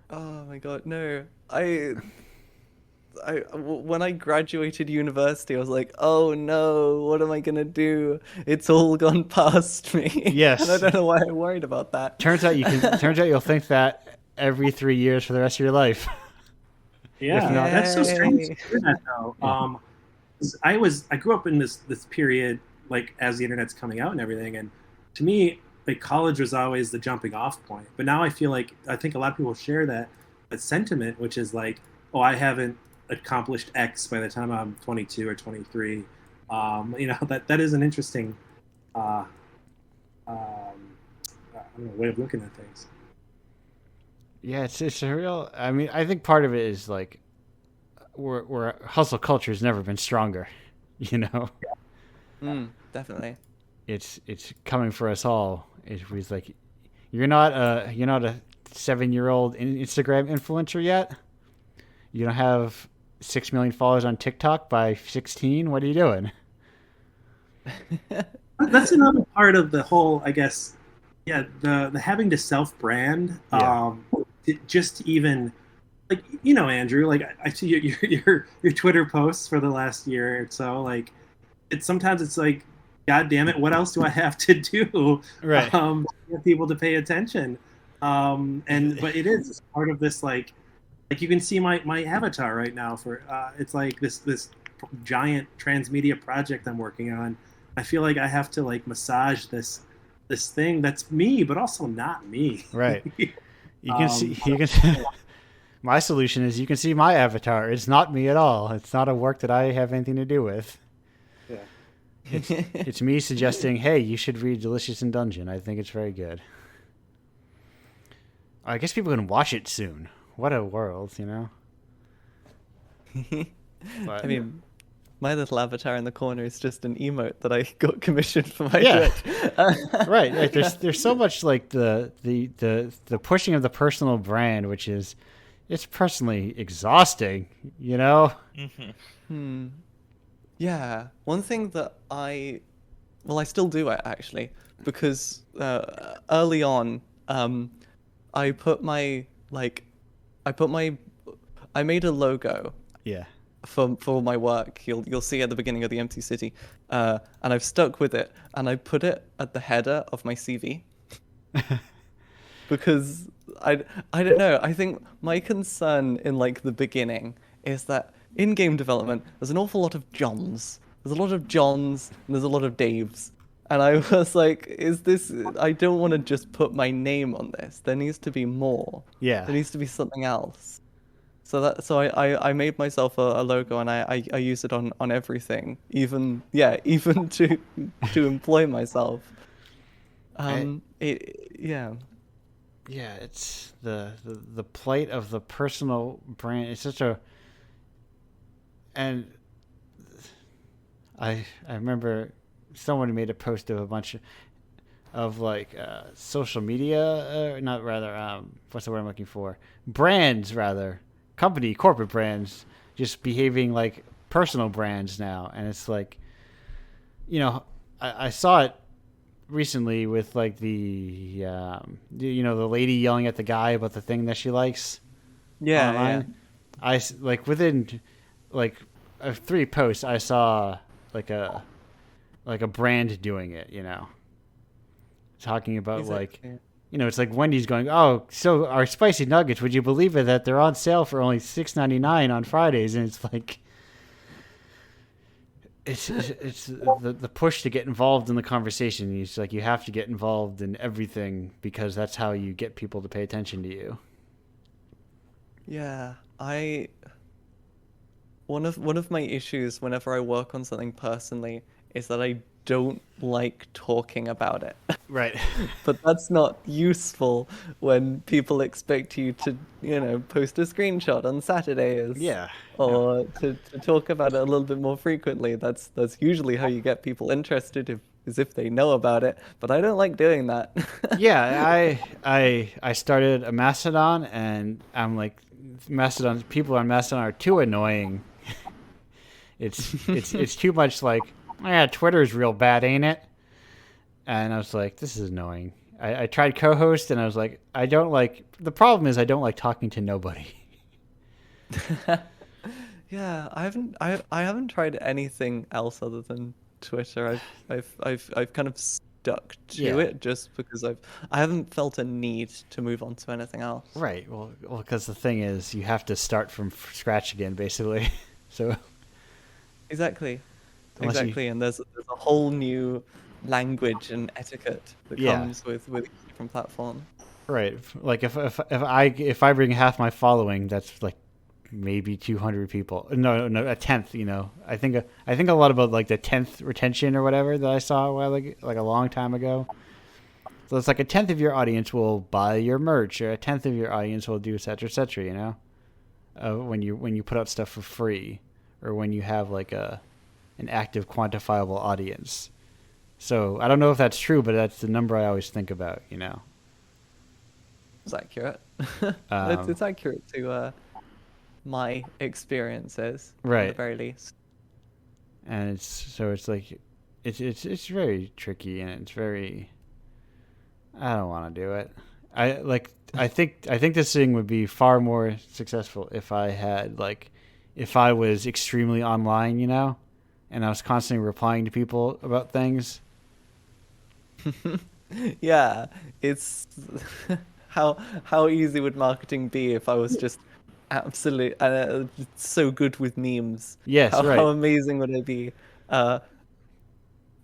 Oh my god, no! When I graduated university, I was like, oh no, what am I gonna do? It's all gone past me. Yes, and I don't know why I'm worried about that. Turns out you'll think that every 3 years for the rest of your life. Yeah, that's so strange to hear that though. I grew up in this period, like as the internet's coming out and everything, and to me, like college was always the jumping off point. But now I feel like I think a lot of people share that sentiment, which is like, oh, I haven't accomplished X by the time I'm 22 or 23. That is an interesting way of looking at things. Yeah, it's a real. I mean, I think part of it is like, where hustle culture has never been stronger. Definitely. It's coming for us all. It was like, you're not a 7-year-old Instagram influencer yet. You don't have 6 million followers on TikTok by 16. What are you doing? That's another part of the whole, I guess. Yeah, the having to self-brand. Yeah. Just even, like, Andrew, like I see your Twitter posts for the last year or so. Like, sometimes it's like, God damn it, what else do I have to do? Right. To get people to pay attention. But it's part of this, like you can see my avatar right now for it's like this giant transmedia project I'm working on. I feel like I have to like massage this thing that's me, but also not me. Right. You can see. My solution is you can see my avatar. It's not me at all. It's not a work that I have anything to do with. Yeah. It's me suggesting, hey, you should read Delicious in Dungeon. I think it's very good. I guess people can watch it soon. What a world, But, I mean, my little avatar in the corner is just an emote that I got commissioned for my Twitch. Right. Like there's so much like the pushing of the personal brand, which is, it's personally exhausting, Mm-hmm. Yeah. One thing that I still do it actually, because early on, I made a logo. Yeah. For my work, you'll see at the beginning of the Empty City, and I've stuck with it, and I put it at the header of my CV, because I don't know. I think my concern in like the beginning is that in game development, there's an awful lot of Johns. There's a lot of Johns and there's a lot of Daves, and I was like, I don't want to just put my name on this. There needs to be more. Yeah. There needs to be something else. So I made myself a logo, and I use it on everything, even to employ myself. It's the plight of the personal brand. It's such a, and I remember someone made a post of a bunch of like social media, not rather what's the word I'm looking for? Brands rather. Corporate brands just behaving like personal brands now. And it's like, I saw it recently with like the lady yelling at the guy about the thing that she likes. Yeah. Online. I like within like 3 posts, I saw like a brand doing it, talking about exactly. like, it's like Wendy's going, oh, so our spicy nuggets, would you believe it that they're on sale for only $6.99 on Fridays? And it's like, it's the push to get involved in the conversation. It's like you have to get involved in everything because that's how you get people to pay attention to you. Yeah, one of my issues whenever I work on something personally is that I don't like talking about it. Right. But that's not useful when people expect you to, post a screenshot on Saturdays. Yeah. Or to talk about it a little bit more frequently. That's usually how you get people interested, if they know about it. But I don't like doing that. Yeah, I started a Mastodon, and I'm like, people on Mastodon are too annoying. It's too much like, yeah, Twitter's real bad, ain't it? And I was like, this is annoying. I tried co-host, and I was like, the problem is I don't like talking to nobody. Yeah, I haven't tried anything else other than Twitter. I've kind of stuck to it just because I haven't felt a need to move on to anything else. Right. Well, because the thing is, you have to start from scratch again, basically. So. Exactly. And there's a whole new language and etiquette that comes with different platform. Right. Like if I bring half my following, that's like maybe 200 people. No, a tenth. I think a lot about like the 10th retention or whatever that I saw a while ago, like a long time ago. So it's like a tenth of your audience will buy your merch, or a tenth of your audience will do et cetera, you know. When you put out stuff for free, or when you have like an active quantifiable audience. So I don't know if that's true, but that's the number I always think about, you know. It's accurate. It's accurate to my experiences, right? At the very least. And it's like it's very tricky, and it's very. I don't want to do it. I think this thing would be far more successful if I was extremely online, you know, and I was constantly replying to people about things. Yeah, it's how easy would marketing be if I was just absolutely so good with memes? Yes, right. How amazing would it be?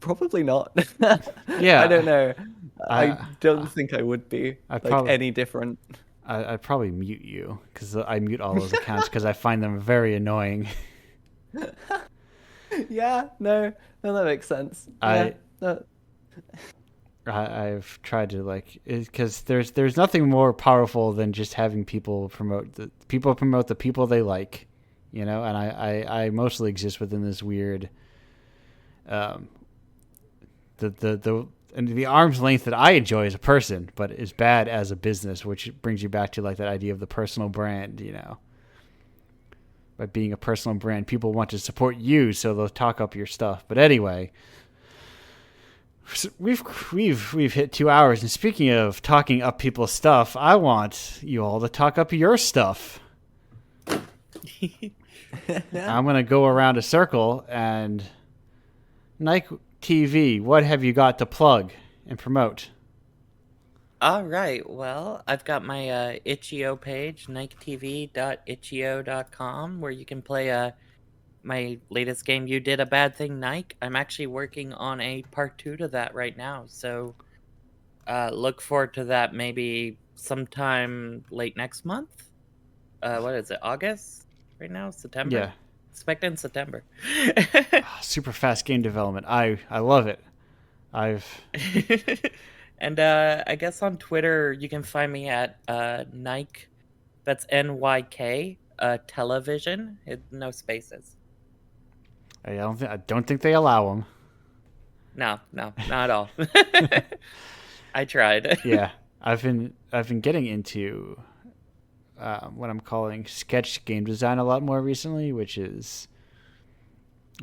Probably not. Yeah, I don't know. I don't think I would be any different. I'd probably mute you, because I mute all those accounts because I find them very annoying. Yeah, no, that makes sense. I've tried to because there's nothing more powerful than just having people promote the people they like, you know. And I mostly exist within this weird, the arm's length that I enjoy as a person, but is bad as a business, which brings you back to like that idea of the personal brand, you know. By being a personal brand, people want to support you, so they'll talk up your stuff. But anyway. We've hit 2 hours, and speaking of talking up people's stuff, I want you all to talk up your stuff. I'm gonna go around a circle, and Nike TV, what have you got to plug and promote? All right, well, I've got my itch.io page, niketv.itch.io.com, where you can play my latest game, You Did a Bad Thing, Nike. I'm actually working on a part 2 to that right now, so look forward to that maybe sometime late next month. What is it, August right now? September? Yeah. Expect in September. Super fast game development. I love it. And I guess on Twitter you can find me at Nike. That's NYK television. No spaces. I don't think they allow them. No, not at all. I tried. Yeah, I've been getting into what I'm calling sketch game design a lot more recently, which is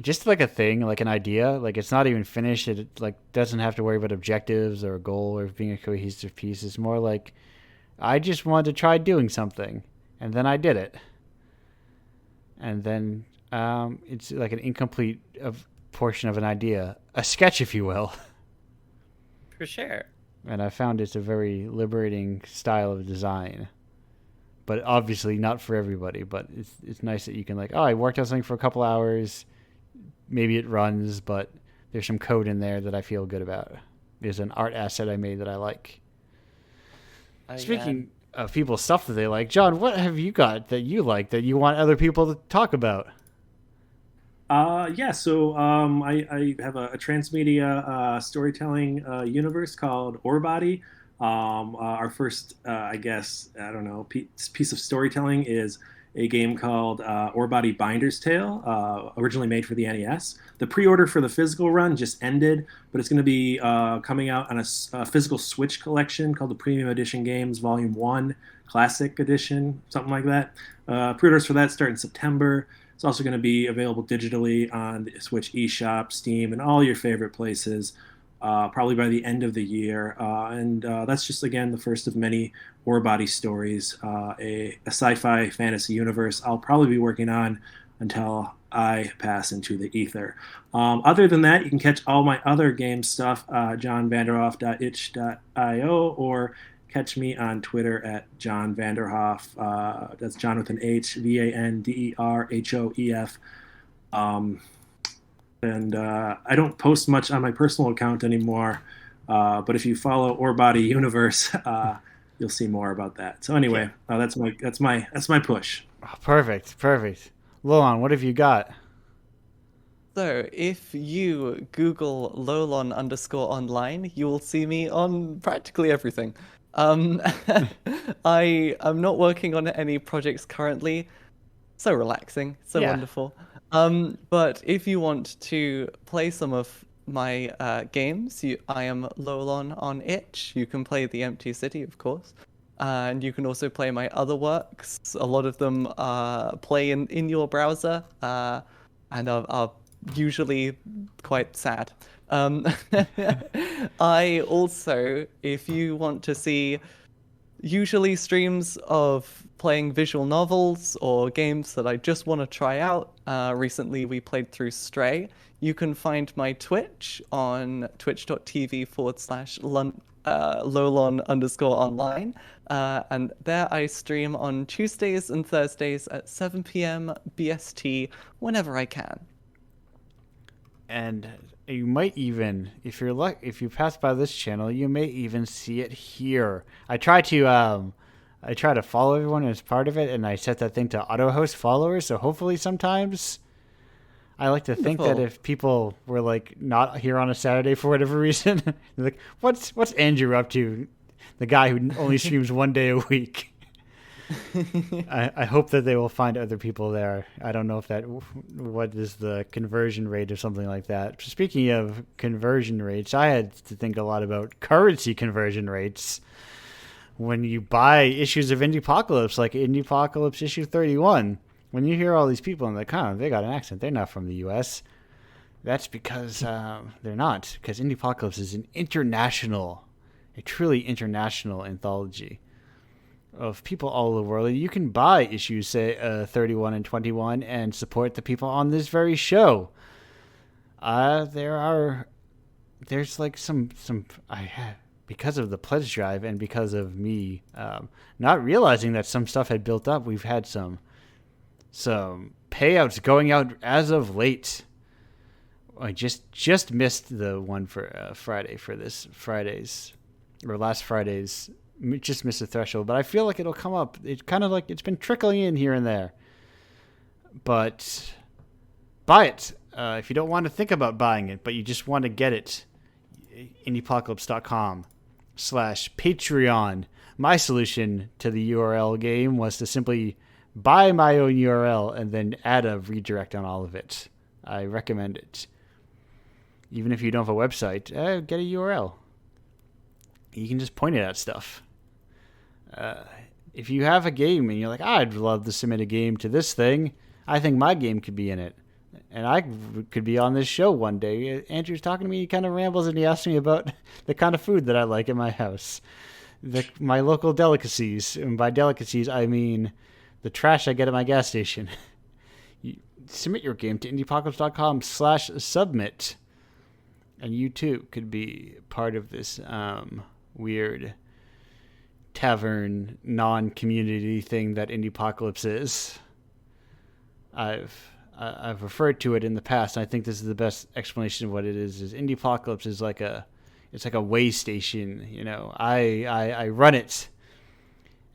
just like a thing, like an idea. Like it's not even finished. It like doesn't have to worry about objectives or a goal or being a cohesive piece. It's more like I just wanted to try doing something, and then I did it, and then it's like an incomplete portion of an idea, a sketch, if you will. For sure. And I found it's a very liberating style of design, but obviously not for everybody. But it's nice that you can I worked on something for a couple hours, maybe it runs, but there's some code in there that I feel good about. There's an art asset I made that I like. Speaking of people's stuff that they like, John, what have you got that you like that you want other people to talk about? So I have a transmedia storytelling universe called Orbody. Our first, piece of storytelling is a game called Orbody Binder's Tale, originally made for the NES. The pre-order for the physical run just ended, but it's going to be coming out on a physical Switch collection called the Premium Edition Games Volume 1 Classic Edition, something like that. Pre-orders for that start in September. It's also going to be available digitally on the Switch eShop, Steam, and all your favorite places, probably by the end of the year. And that's just, again, the first of many Orbody stories, a sci-fi fantasy universe I'll probably be working on until I pass into the ether. Other than that, you can catch all my other game stuff, johnvanderhoff.itch.io, or catch me on Twitter at John Vanderhoff. That's John with an H, Vanderhoef. And I don't post much on my personal account anymore. But if you follow Ore Body Universe, you'll see more about that. So anyway, that's my push. Oh, perfect. Lolon, what have you got? So if you Google Lolon_online, you will see me on practically everything. I am not working on any projects currently. So relaxing, so wonderful. But if you want to play some of my games, I am Lolon on itch. You can play The Empty City, of course. And you can also play my other works. A lot of them play in your browser and are usually quite sad. I also, if you want to see usually streams of playing visual novels or games that I just want to try out. Recently, we played through Stray. You can find my Twitch on twitch.tv/Lolon_online. And there I stream on Tuesdays and Thursdays at 7 p.m. BST whenever I can. And you might even, if you pass by this channel, you may even see it here. I try to follow everyone as part of it, and I set that thing to auto host followers. So hopefully, sometimes I like to think that if people were like not here on a Saturday for whatever reason, they're like, what's Andrew up to? The guy who only streams one day a week. I hope that they will find other people there. I don't know what is the conversion rate or something like that. Speaking of conversion rates, I had to think a lot about currency conversion rates. When you buy issues of Indiepocalypse, like Indiepocalypse issue 31, when you hear all these people and they're they got an accent, they're not from the U.S. That's because they're not, because Indiepocalypse is a truly international anthology of people all over the world. You can buy issues, say 31 and 21, and support the people on this very show. There's like some because of the pledge drive and because of me not realizing that some stuff had built up. We've had some payouts going out as of late. I just missed the one for Friday for this Friday's or last Friday's. Just missed the threshold, but I feel like it'll come up. It's kind of like it's been trickling in here and there. But buy it if you don't want to think about buying it, but you just want to get it. Indiepocalypse.com/Patreon. My solution to the URL game was to simply buy my own URL and then add a redirect on all of it. I recommend it. Even if you don't have a website, get a URL. You can just point it at stuff. If you have a game and you're like, I'd love to submit a game to this thing, I think my game could be in it. And I could be on this show one day. Andrew's talking to me, he kind of rambles and he asks me about the kind of food that I like in my house. My local delicacies. And by delicacies, I mean the trash I get at my gas station. You submit your game to indiepocalypse.com/submit. And you too could be part of this weird tavern non-community thing that Indiepocalypse is. I've referred to it in the past, and I think this is the best explanation of what it is. Is Indiepocalypse is like a way station. You know, I run it,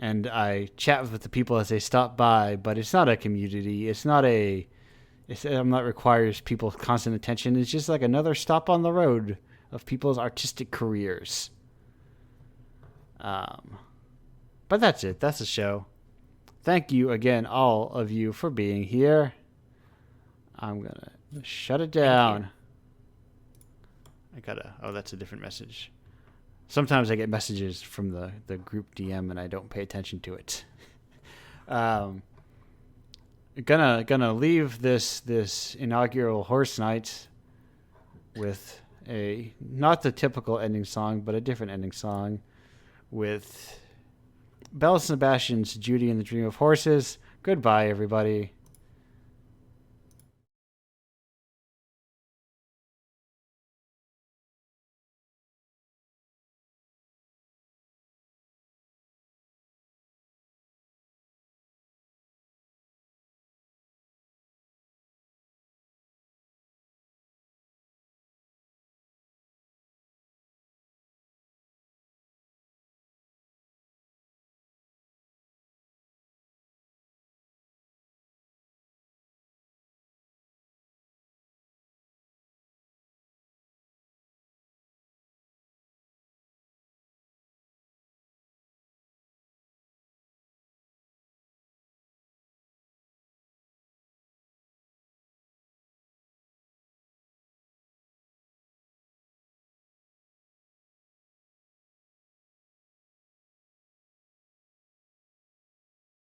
and I chat with the people as they stop by. But it's not a community. I'm not requires people's constant attention. It's just like another stop on the road of people's artistic careers. But that's it. That's the show. Thank you again, all of you, for being here. I'm going to shut it down. That's a different message. Sometimes I get messages from the group DM and I don't pay attention to it. Gonna leave this inaugural horse night with not the typical ending song, but a different ending song with Belle Sebastian's Judy and the Dream of Horses. Goodbye, everybody.